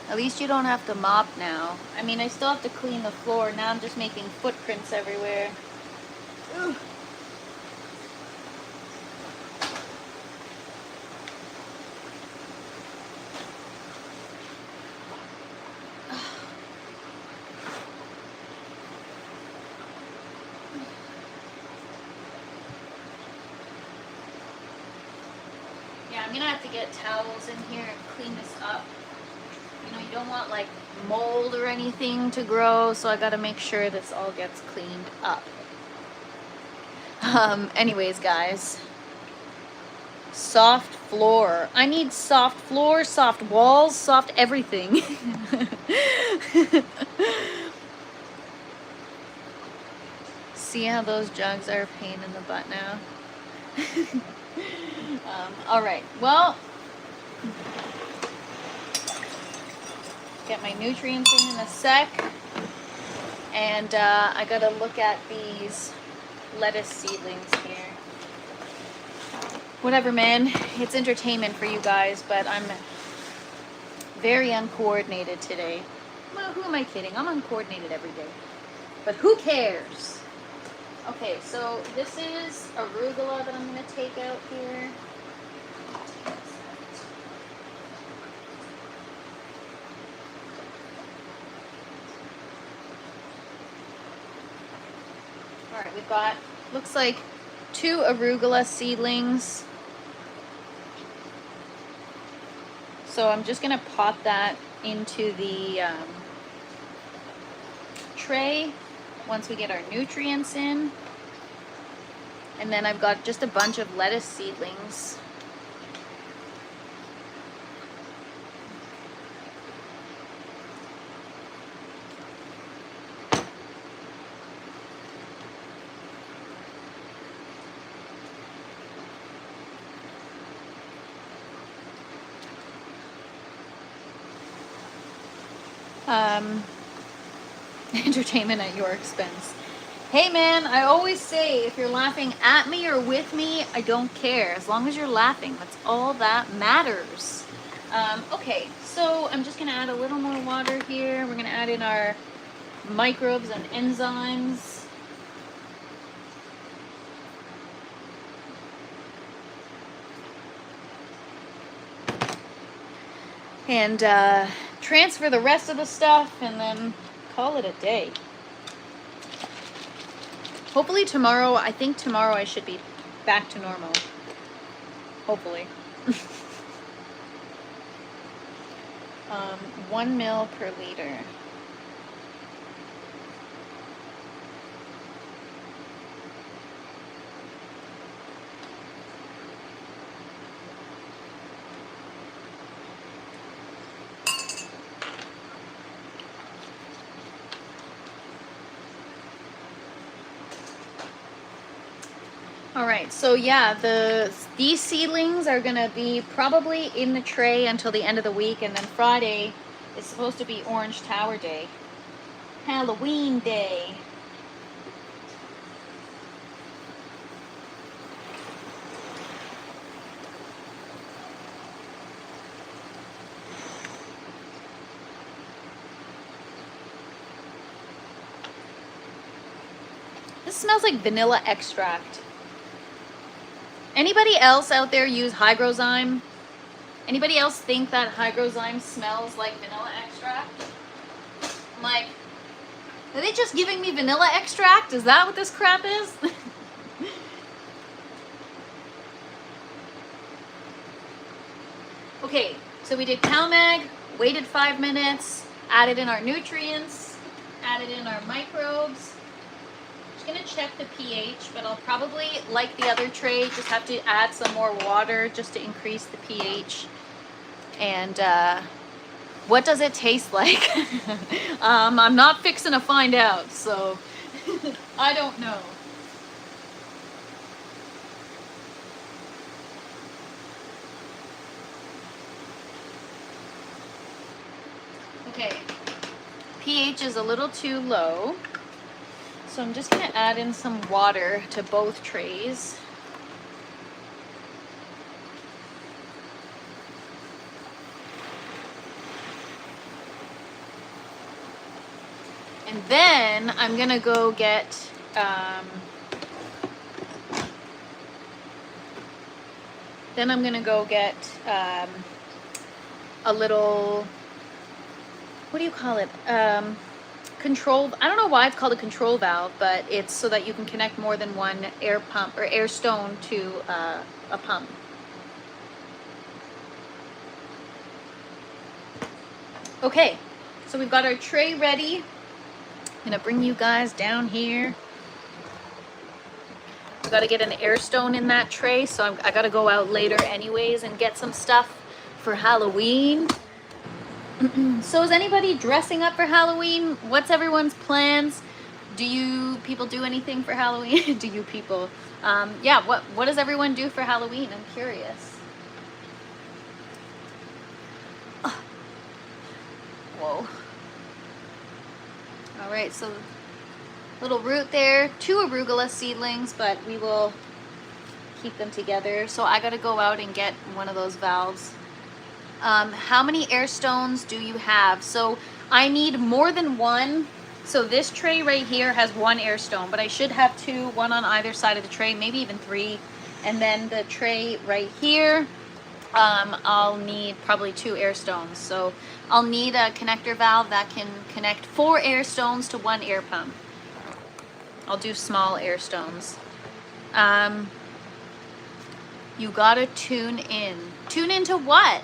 At least you don't have to mop now. I mean, I still have to clean the floor. Now I'm just making footprints everywhere. Ugh. Yeah, I'm gonna have to get towels in here and clean this up. You know, you don't want like mold or anything to grow, so I gotta make sure this all gets cleaned up. Anyways, guys. Soft floor. I need soft floor, soft walls, soft everything. See how those jugs are a pain in the butt now? All right, well, get my nutrients in a sec. And I gotta look at these lettuce seedlings here. Whatever, man. It's entertainment for you guys, but I'm very uncoordinated today. Well, who am I kidding? I'm uncoordinated every day. But who cares? Okay, so this is arugula that I'm going to take out here. Alright, we've got, looks like 2 arugula seedlings. So I'm just going to pot that into the tray once we get our nutrients in. And then I've got just a bunch of lettuce seedlings. Entertainment at your expense. Hey man, I always say if you're laughing at me or with me, I don't care. As long as you're laughing, that's all that matters. Okay, so I'm just gonna add a little more water here. We're gonna add in our microbes and enzymes. And transfer the rest of the stuff and then call it a day. Hopefully tomorrow, I think tomorrow I should be back to normal. Hopefully. 1 ml per liter. All right, so yeah, these seedlings are gonna be probably in the tray until the end of the week, and then Friday is supposed to be Orange Tower Day, Halloween Day. This smells like vanilla extract. Anybody else out there use Hygrozyme? Anybody else think that Hygrozyme smells like vanilla extract? I'm like, are they just giving me vanilla extract? Is that what this crap is? Okay, so we did CalMag, waited 5 minutes, added in our nutrients, added in our microbes. Going to check the pH, but I'll probably, like the other tray, just have to add some more water just to increase the pH. And what does it taste like? I'm not fixing to find out, so I don't know. Okay, pH is a little too low. So I'm just going to add in some water to both trays. And then I'm gonna go get a little, what do you call it? Control, I don't know why it's called a control valve, but it's so that you can connect more than one air pump or air stone to a pump. Okay, so we've got our tray ready. I'm gonna bring you guys down here. We've got to get an air stone in that tray, so I gotta go out later anyways and get some stuff for Halloween. So is anybody dressing up for Halloween? What's everyone's plans? Do you people do anything for Halloween? Do you people? Yeah, what does everyone do for Halloween? I'm curious. Whoa. All right, so little root there, 2 arugula seedlings, but we will keep them together. So I gotta go out and get one of those valves. How many air stones do you have? So I need more than one. So this tray right here has 1 air stone, but I should have 2, 1 on either side of the tray, maybe even 3. And then the tray right here, I'll need probably 2 air stones. So I'll need a connector valve that can connect 4 air stones to 1 air pump. I'll do small air stones. You gotta tune in. Tune into what?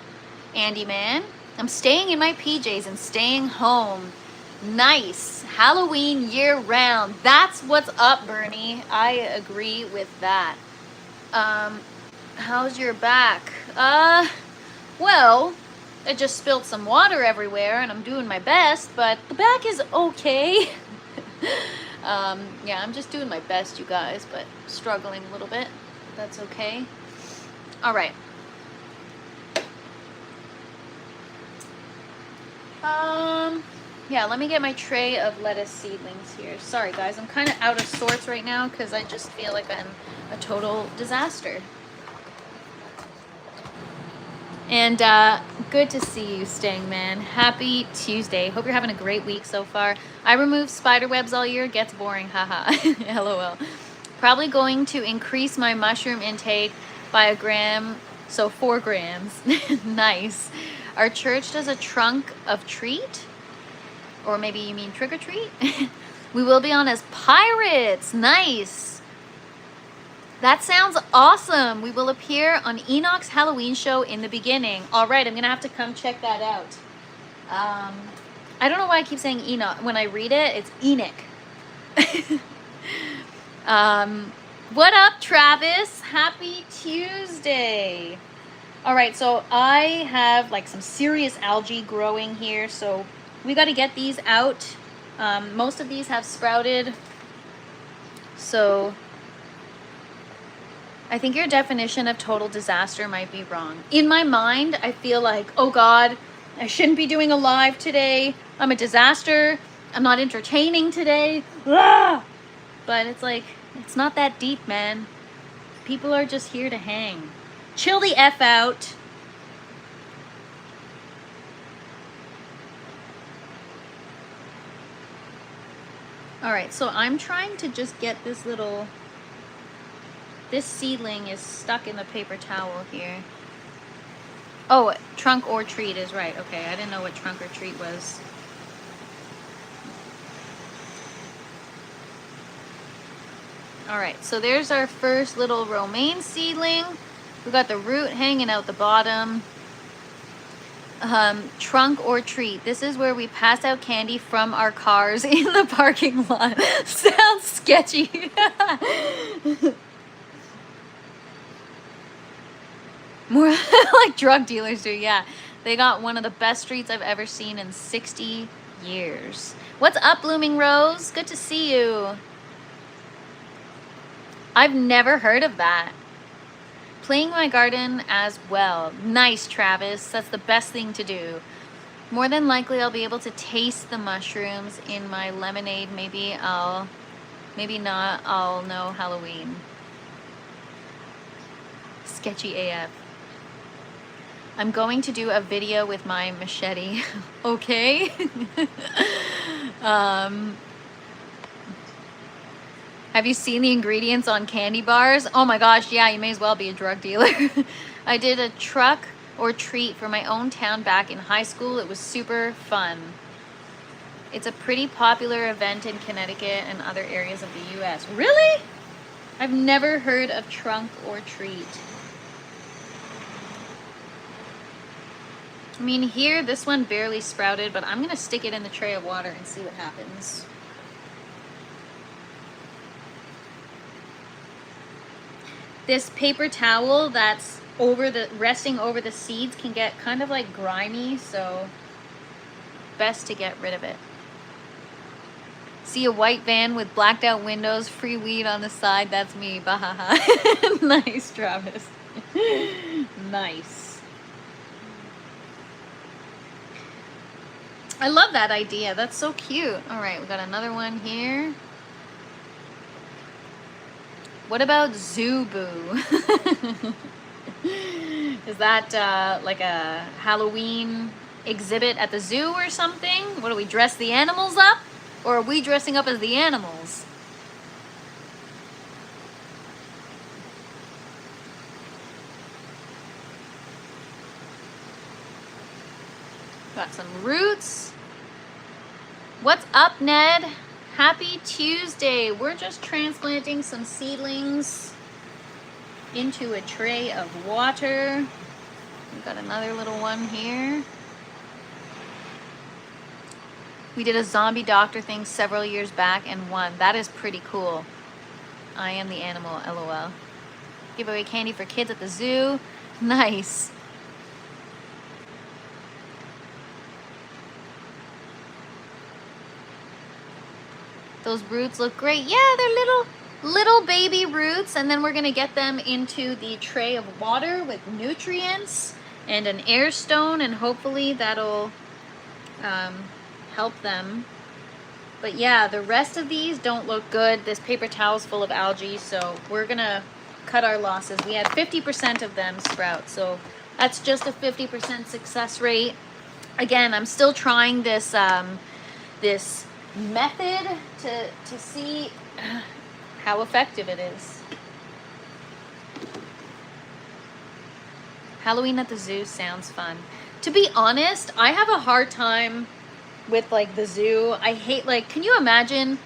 Andy man, I'm staying in my PJs and staying home. Nice. Halloween year round. That's what's up, Bernie. I agree with that. How's your back? Well, I just spilled some water everywhere and I'm doing my best, but the back is okay. Yeah, I'm just doing my best, you guys, but struggling a little bit. That's okay. All right. Yeah, let me get my tray of lettuce seedlings here. Sorry guys, I'm kind of out of sorts right now because I just feel like I'm a total disaster. And good to see you, Stang Man. Happy Tuesday. Hope you're having a great week so far. I remove spider webs all year. Gets boring, haha. LOL. Probably going to increase my mushroom intake by a gram, so 4 grams. Nice. Our church does a trunk of treat, or maybe you mean trick or treat. We will be on as pirates. Nice. That sounds awesome. We will appear on Enoch's Halloween show in the beginning. All right, I'm gonna have to come check that out. I don't know why I keep saying Enoch. When I read it, it's Enoch. What up, Travis? Happy Tuesday. All right, so I have like some serious algae growing here, so we got to get these out. Most of these have sprouted, so I think your definition of total disaster might be wrong. In my mind, I feel like, oh God, I shouldn't be doing a live today. I'm a disaster. I'm not entertaining today. Ah! But it's like, it's not that deep, man. People are just here to hang. Chill the F out. All right, so I'm trying to just get this little, this seedling is stuck in the paper towel here. Oh, trunk or treat is right. Okay, I didn't know what trunk or treat was. All right, so there's our first little romaine seedling. We got the root hanging out the bottom. Trunk or treat. This is where we pass out candy from our cars in the parking lot. Sounds sketchy. More like drug dealers do, yeah. They got one of the best streets I've ever seen in 60 years. What's up, Blooming Rose? Good to see you. I've never heard of that. Playing my garden as well. Nice, Travis. That's the best thing to do. More than likely, I'll be able to taste the mushrooms in my lemonade. Maybe not. I'll know Halloween. Sketchy AF. I'm going to do a video with my machete. Okay. Um, have you seen the ingredients on candy bars? Oh my gosh, yeah, you may as well be a drug dealer. I did a truck or treat for my own town back in high school. It was super fun. It's a pretty popular event in Connecticut and other areas of the US. Really? I've never heard of trunk or treat. I mean, here, this one barely sprouted, but I'm gonna stick it in the tray of water and see what happens. This paper towel that's resting over the seeds can get kind of like grimy, so best to get rid of it. See a white van with blacked out windows, free weed on the side, that's me, bahaha. Nice, Travis. Nice. I love that idea. That's so cute. All right, we got another one here. What about Zubu? Is that like a Halloween exhibit at the zoo or something? What do we dress the animals up? Or are we dressing up as the animals? Got some roots. What's up, Ned? Happy Tuesday. We're just transplanting some seedlings into a tray of water. We've got another little one here. We did a zombie doctor thing several years back and won. That is pretty cool. I am the animal, LOL. Give away candy for kids at the zoo. Nice. Those roots look great. Yeah, they're little baby roots, and then we're gonna get them into the tray of water with nutrients and an air stone, and hopefully that'll help them. But yeah, the rest of these don't look good. This paper towel's full of algae, so we're gonna cut our losses. We had 50% of them sprout, so that's just a 50% success rate. Again, I'm still trying this this method to see how effective it is. Halloween at the zoo sounds fun. To be honest, I have a hard time with like the zoo. I hate, like, can you imagine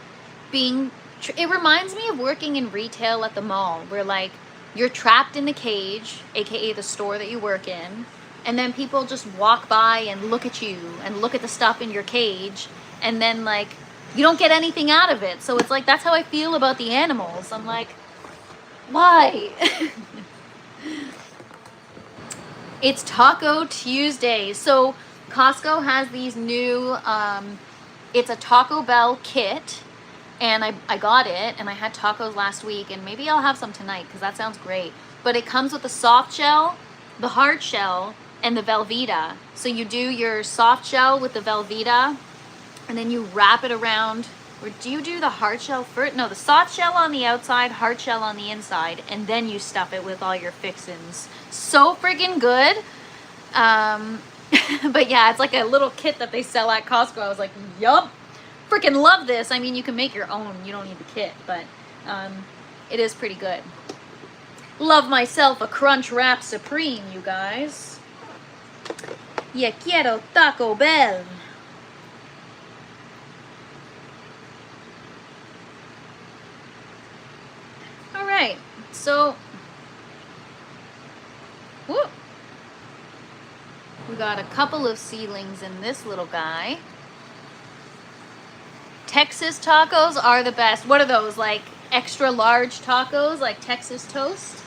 being, it reminds me of working in retail at the mall where like you're trapped in the cage, aka the store that you work in, and then people just walk by and look at you and look at the stuff in your cage, and then like you don't get anything out of it. So it's like, that's how I feel about the animals. I'm like, why? It's Taco Tuesday. So Costco has these new, it's a Taco Bell kit, and I got it, and I had tacos last week, and maybe I'll have some tonight because that sounds great. But it comes with the soft shell, the hard shell, and the Velveeta. So you do your soft shell with the Velveeta, and then you wrap it around, or do you do the hard shell first? No, the soft shell on the outside, hard shell on the inside, and then you stuff it with all your fixins. So freaking good. But yeah, it's like a little kit that they sell at Costco. I was like, yup, freaking love this. I mean, you can make your own. You don't need the kit, but it is pretty good. Love myself a Crunch Wrap Supreme, you guys. Ya quiero Taco Bell. All right, so whoop. We got a couple of seedlings in this little guy. Texas tacos are the best. What are those, like extra large tacos, like Texas toast?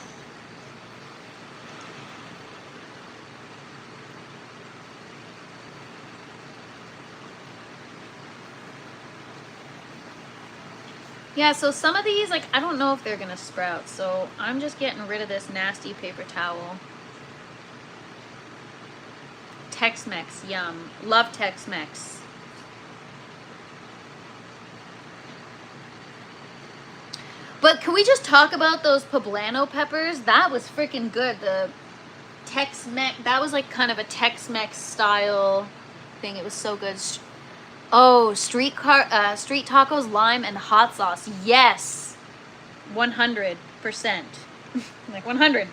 Yeah, so some of these, like, I don't know if they're gonna sprout, so I'm just getting rid of this nasty paper towel. Tex-Mex, yum. Love Tex-Mex. But can we just talk about those poblano peppers? That was freaking good. The Tex-Mex, that was like kind of a Tex-Mex style thing. It was so good. Oh, street tacos, lime, and hot sauce. Yes, 100%. Like 100%.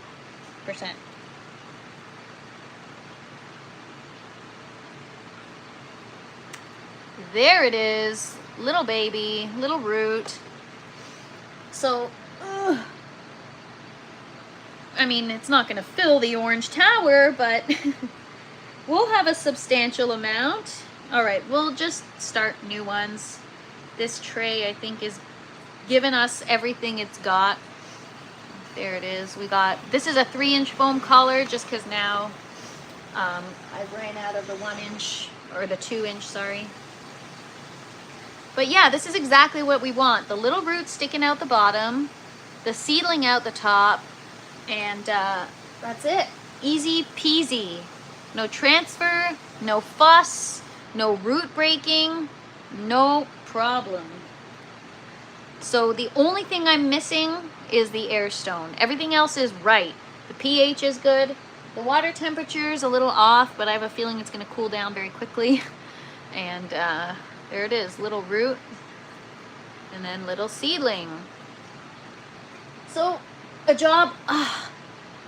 There it is, little baby, little root. So, I mean, it's not going to fill the orange tower, but we'll have a substantial amount. All right, we'll just start new ones. This tray, I think, is giving us everything it's got. There it is. We got, this is a 3-inch foam collar, just because now I ran out of the 1-inch, or the 2-inch, sorry. But yeah, this is exactly what we want. The little root sticking out the bottom, the seedling out the top, and that's it. Easy peasy. No transfer, no fuss, no root breaking, no problem. So the only thing I'm missing is the air stone. Everything else is right. The pH is good. The water temperature is a little off, but I have a feeling it's going to cool down very quickly. And there it is, little root, and then little seedling. So a job,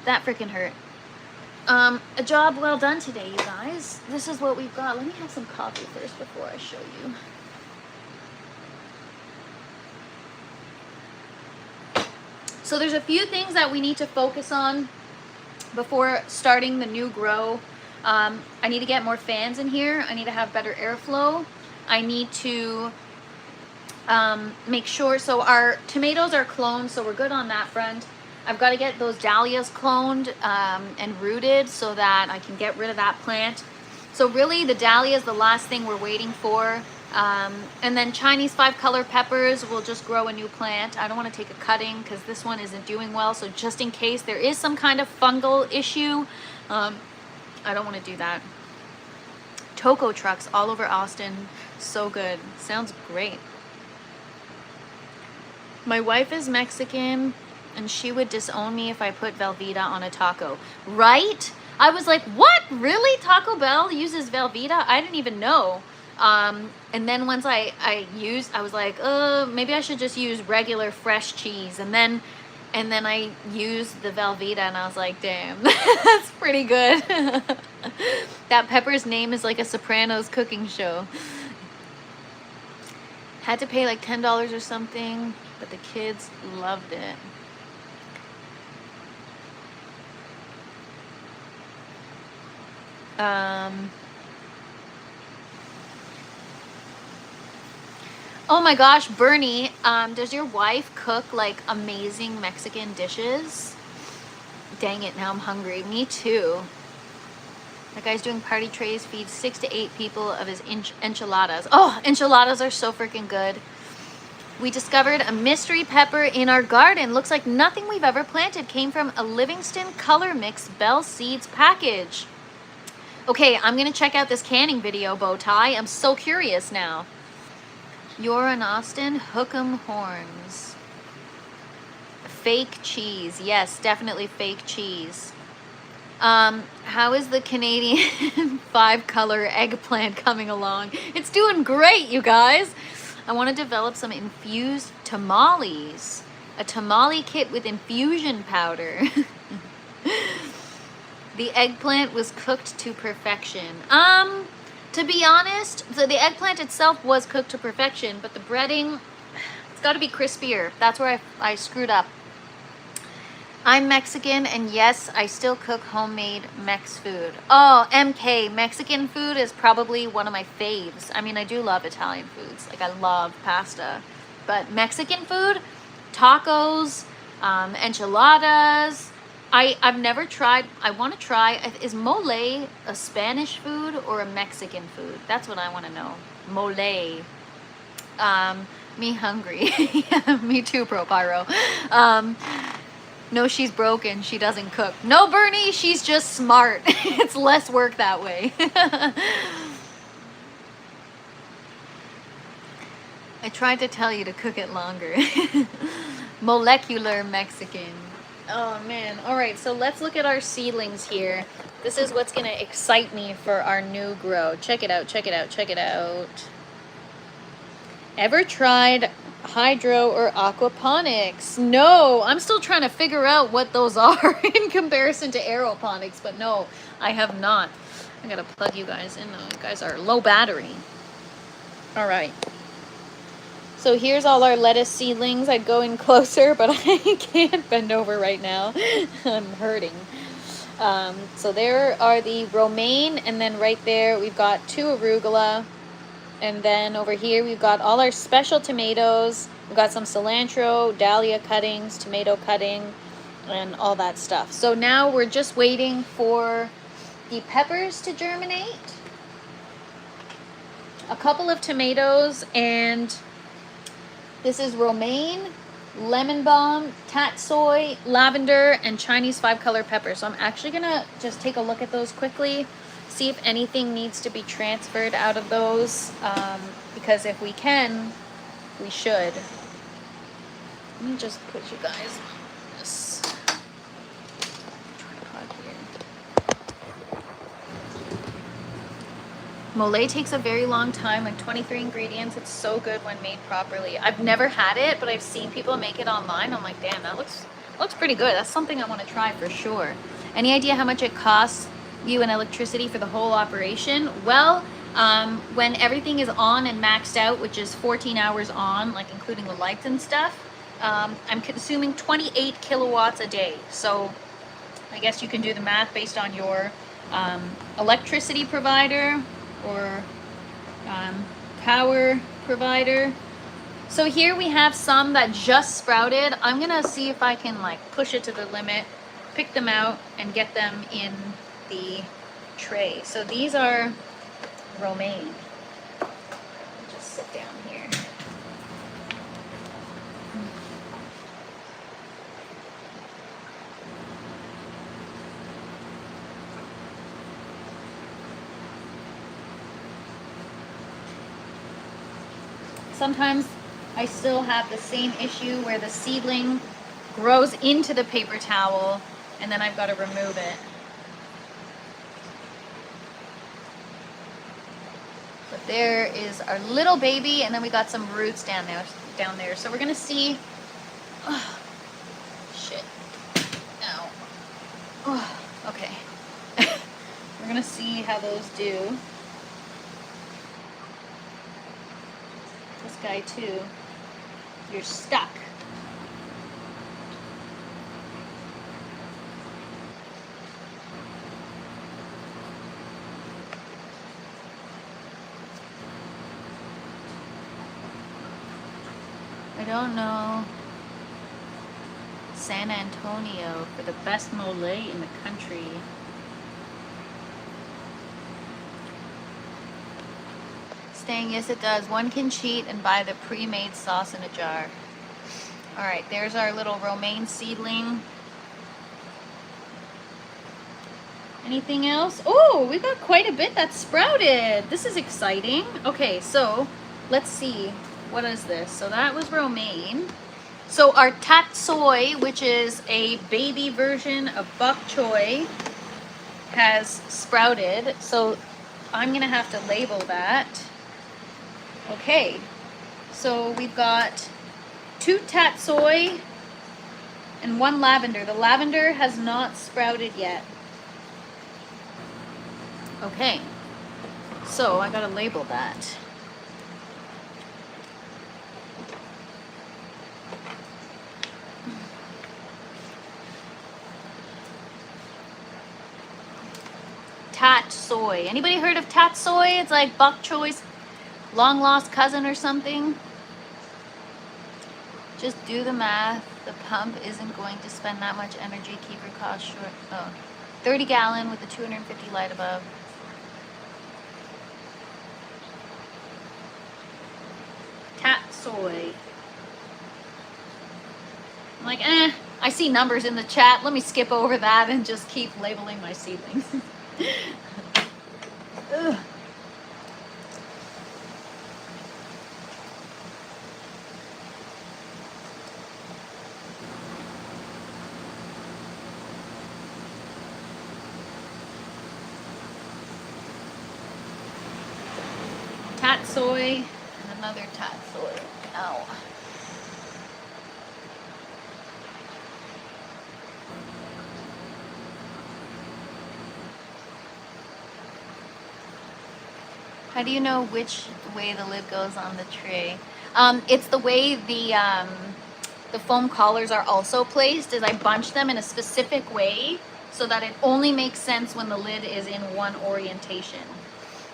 that freaking hurt. A job well done today, you guys. This is what we've got. Let me have some coffee first before I show you. So there's a few things that we need to focus on before starting the new grow. I need to get more fans in here. I need to have better airflow. I need to make sure, so our tomatoes are cloned, so we're good on that front. I've got to get those dahlias cloned and rooted so that I can get rid of that plant. So really the dahlia is the last thing we're waiting for. And then Chinese 5-color peppers will just grow a new plant. I don't want to take a cutting because this one isn't doing well. So just in case there is some kind of fungal issue, I don't want to do that. Toco trucks all over Austin. So good. Sounds great. My wife is Mexican and she would disown me if I put Velveeta on a taco. Right? I was like, what? Really? Taco Bell uses Velveeta? I didn't even know. And then once I was like, maybe I should just use regular fresh cheese. And then I used the Velveeta and I was like, damn, that's pretty good. That pepper's name is like a Sopranos cooking show. Had to pay like $10 or something, but the kids loved it. Oh my gosh, Bernie, does your wife cook like amazing Mexican dishes? Dang it, now I'm hungry. Me too. That guy's doing party trays, feeds 6 to 8 people of his enchiladas. Oh, enchiladas are so freaking good. We discovered a mystery pepper in our garden. Looks like nothing we've ever planted came from a Livingston Color Mix Bell Seeds package. Okay, I'm gonna check out this canning video, Bowtie. I'm so curious now. You're in Austin, Hook'em Horns. Fake cheese. Yes, definitely fake cheese. How is the Canadian 5-color eggplant coming along? It's doing great, you guys. I want to develop some infused tamales. A tamale kit with infusion powder. The eggplant was cooked to perfection. To be honest, so the eggplant itself was cooked to perfection, but the breading, it's got to be crispier. That's where I screwed up. I'm Mexican, and yes, I still cook homemade Mex food. Oh, MK, Mexican food is probably one of my faves. I mean, I do love Italian foods. Like, I love pasta. But Mexican food, tacos, enchiladas. I've never tried, I want to try, is mole a Spanish food or a Mexican food? That's what I want to know. Mole. Me hungry. Yeah, me too, Pro Pyro. No, she's broken. She doesn't cook. No, Bernie, she's just smart. It's less work that way. I tried to tell you to cook it longer. Molecular Mexican. Oh man. All right, so let's look at our seedlings here. This is what's gonna excite me for our new grow. Check it out, check it out, check it out. Ever tried hydro or aquaponics? No, I'm still trying to figure out what those are in comparison to aeroponics, but no, I have not. I gotta plug you guys in though. You guys are low battery. All right. So here's all our lettuce seedlings. I'd go in closer, but I can't bend over right now. I'm hurting. So there are the romaine, and then right there we've got 2 arugula. And then over here we've got all our special tomatoes. We've got some cilantro, dahlia cuttings, tomato cutting, and all that stuff. So now we're just waiting for the peppers to germinate. A couple of tomatoes, and this is romaine, lemon balm, tatsoi, lavender, and Chinese 5-color pepper. So I'm actually gonna just take a look at those quickly, see if anything needs to be transferred out of those, because if we can, we should. Let me just put you guys on this tripod here. Mole takes a very long time, like 23 ingredients. It's so good when made properly. I've never had it, but I've seen people make it online. I'm like, damn, that looks pretty good. That's something I want to try for sure. Any idea how much it costs you in electricity for the whole operation? Well, when everything is on and maxed out, which is 14 hours on, like including the lights and stuff, I'm consuming 28 kilowatts a day. So I guess you can do the math based on your electricity provider or power provider. So here we have some that just sprouted. I'm gonna see if I can like push it to the limit, pick them out, and get them in the tray. So these are romaine. Just sit down here. Sometimes I still have the same issue where the seedling grows into the paper towel and then I've got to remove it. But there is our little baby, and then we got some roots down there. So we're gonna see. Oh, shit. Ow. Oh, okay. We're gonna see how those do. This guy too. You're stuck. I don't know. San Antonio for the best mole in the country. Staying, yes it does. One can cheat and buy the pre-made sauce in a jar. Alright, there's our little romaine seedling. Anything else? Oh, we got quite a bit that sprouted. This is exciting. Okay, so let's see. What is this? So that was romaine. So our tatsoi, which is a baby version of bok choy, has sprouted. So I'm gonna have to label that. Okay, so we've got 2 tatsoi and 1 lavender. The lavender has not sprouted yet. Okay, so I gotta label that. Tatsoi. Anybody heard of tatsoi? It's like bok choy's long lost cousin or something. Just do the math. The pump isn't going to spend that much energy. Keep your costs short. Oh, 30 gallon with the 250 light above. Tatsoi. I'm like, I see numbers in the chat. Let me skip over that and just keep labeling my seedlings. Ugh. Tatsoi, and then another tatsoi. Ow. How do you know which way the lid goes on the tray? It's the way the foam collars are also placed, is I bunch them in a specific way so that it only makes sense when the lid is in one orientation.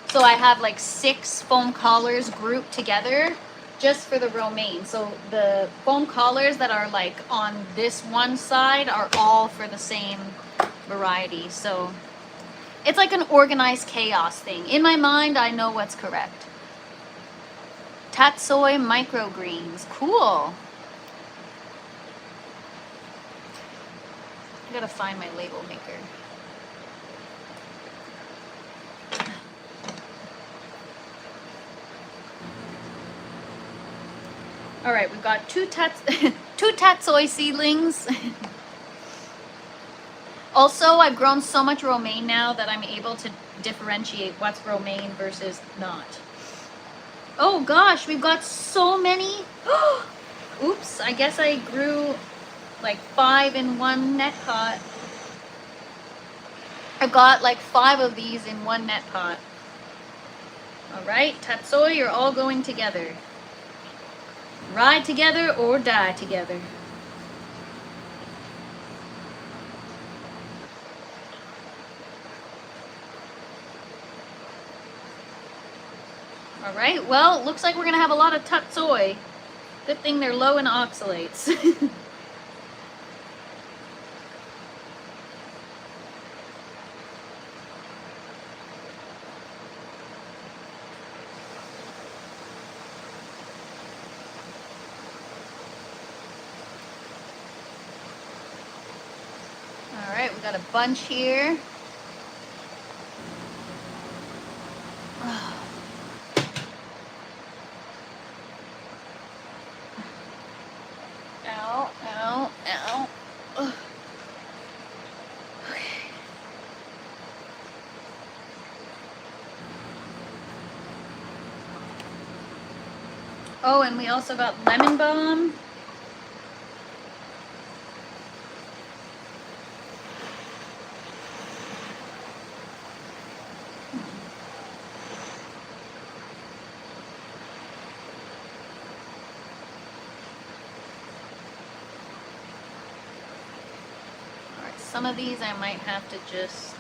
So I have like 6 foam collars grouped together just for the romaine. So the foam collars that are like on this one side are all for the same variety. So it's like an organized chaos thing. In my mind, I know what's correct. Tatsoi microgreens. Cool. I gotta find my label maker. All right, we've got two tatsoi seedlings. Also, I've grown so much romaine now that I'm able to differentiate what's romaine versus not. Oh gosh, we've got so many. Oops, I guess I grew like 5 in one net pot. I've got like 5 of these in one net pot. All right, tatsoi, you're all going together. Ride together or die together. All right, well, looks like we're gonna have a lot of tatsoi. Good thing they're low in oxalates. All right, we got a bunch here. Ow, ow, ow. Ugh. Okay. Oh, and we also got lemon balm. Some of these I might have to just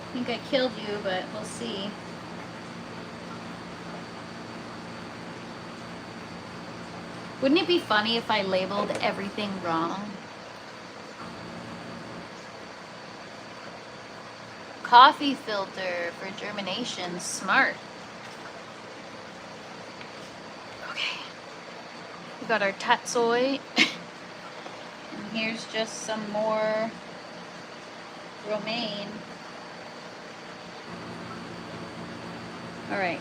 I think I killed you, but we'll see. Wouldn't it be funny if I labeled everything wrong? Coffee filter for germination. Smart. Okay. We got our tatsoi. And here's just some more romaine. All right.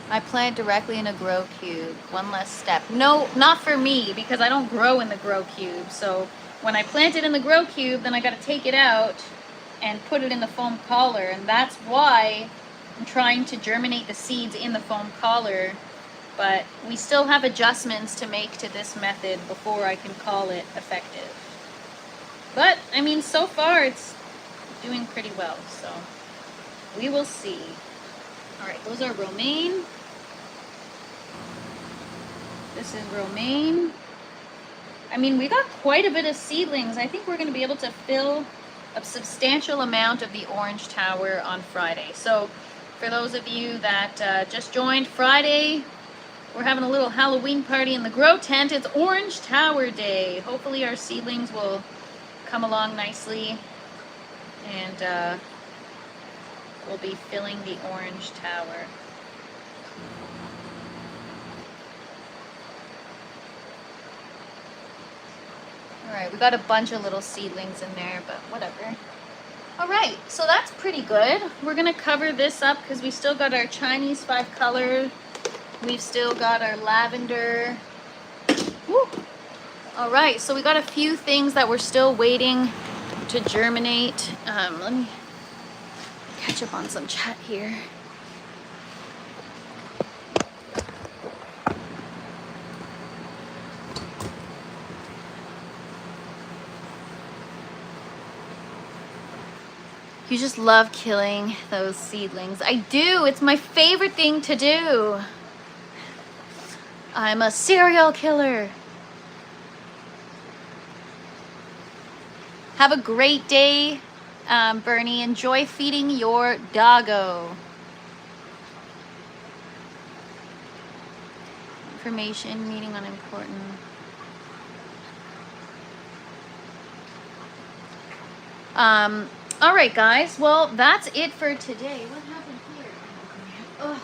I plant directly in a grow cube. One less step. No, not for me, because I don't grow in the grow cube. So when I plant it in the grow cube, then I got to take it out and put it in the foam collar. And that's why I'm trying to germinate the seeds in the foam collar. But we still have adjustments to make to this method before I can call it effective. But, I mean, so far it's doing pretty well, so we will see. All right, those are romaine. This is romaine. I mean, we got quite a bit of seedlings. I think we're going to be able to fill a substantial amount of the orange tower on Friday. So for those of you that just joined, Friday, we're having a little Halloween party in the grow tent. It's Orange Tower Day. Hopefully our seedlings will come along nicely, and we'll be filling the orange tower. right, we got a bunch of little seedlings in there, but whatever. All right, so that's pretty good. We're gonna cover this up because we still got our Chinese 5-color. We've still got our lavender. Woo. All right, so we got a few things that we're still waiting to germinate. Let me catch up on some chat here. You just love killing those seedlings. I do. It's my favorite thing to do. I'm a serial killer. Have a great day, Bernie. Enjoy feeding your doggo. Information, meeting unimportant. All right, guys. Well, that's it for today. What happened here? Ugh.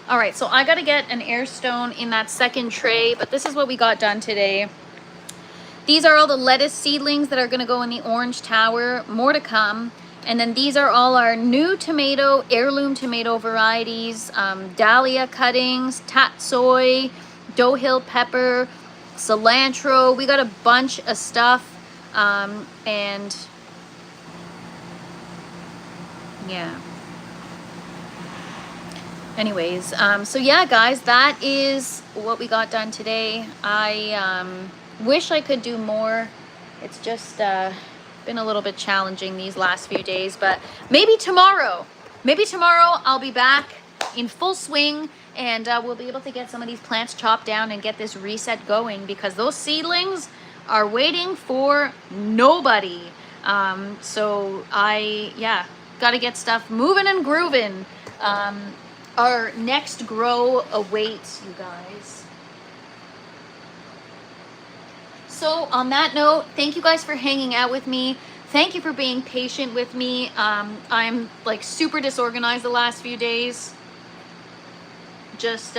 All right, so I got to get an air stone in that second tray, but this is what we got done today. These are all the lettuce seedlings that are going to go in the orange tower. More to come. And then these are all our new tomato, heirloom tomato varieties, dahlia cuttings, tatsoi, dough hill pepper, cilantro. We got a bunch of stuff. And yeah. Anyways, so yeah, guys, that is what we got done today. I wish I could do more. It's just been a little bit challenging these last few days, but maybe tomorrow I'll be back in full swing, and we'll be able to get some of these plants chopped down and get this reset going, because those seedlings are waiting for nobody. So I got to get stuff moving and grooving. Our next grow awaits, you guys. So on that note, thank you guys for hanging out with me. Thank you for being patient with me. I'm like super disorganized the last few days. Just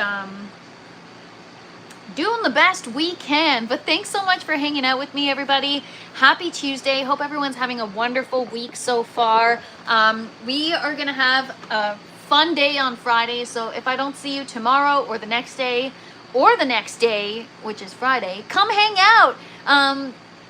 doing the best we can. But thanks so much for hanging out with me, everybody. Happy Tuesday. Hope everyone's having a wonderful week so far. We are going to have a fun day on Friday. So if I don't see you tomorrow or the next day, which is Friday, come hang out.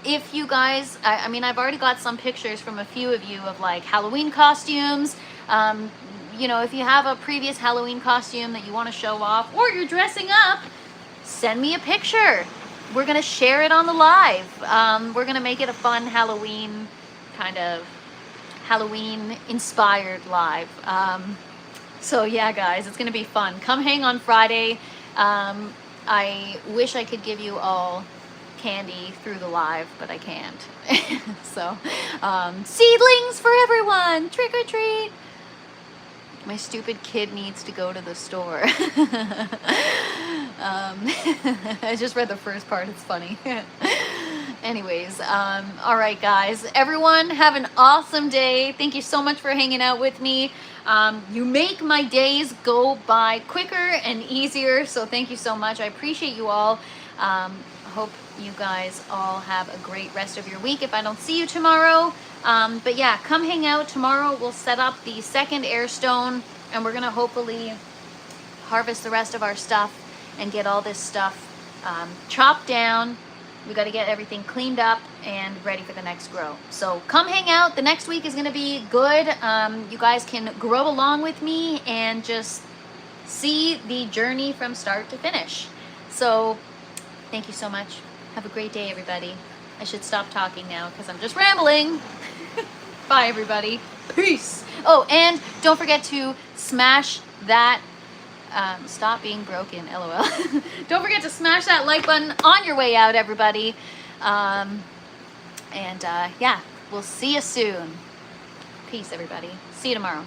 If you guys, I mean, I've already got some pictures from a few of you of like Halloween costumes. You know, if you have a previous Halloween costume that you want to show off, or you're dressing up, send me a picture. We're going to share it on the live. We're going to make it a fun Halloween, kind of Halloween inspired live. So yeah, guys, it's going to be fun. Come hang on Friday. I wish I could give you all candy through the live, but I can't. So, seedlings for everyone! Trick or treat! My stupid kid needs to go to the store. I just read the first part, it's funny. Anyways, all right, guys. Everyone, have an awesome day. Thank you so much for hanging out with me. You make my days go by quicker and easier, so thank you so much. I appreciate you all. Hope you guys all have a great rest of your week if I don't see you tomorrow. But yeah, come hang out tomorrow. We'll set up the second air stone, and we're gonna hopefully harvest the rest of our stuff and get all this stuff chopped down. We got to get everything cleaned up and ready for the next grow. So come hang out. The next week is going to be good. You guys can grow along with me and just see the journey from start to finish. So thank you so much. Have a great day, everybody. I should stop talking now because I'm just rambling. Bye, everybody. Peace. Oh, and don't forget to smash that stop being broken, LOL. Don't forget to smash that like button on your way out, everybody. Yeah, we'll see you soon. Peace, everybody. See you tomorrow.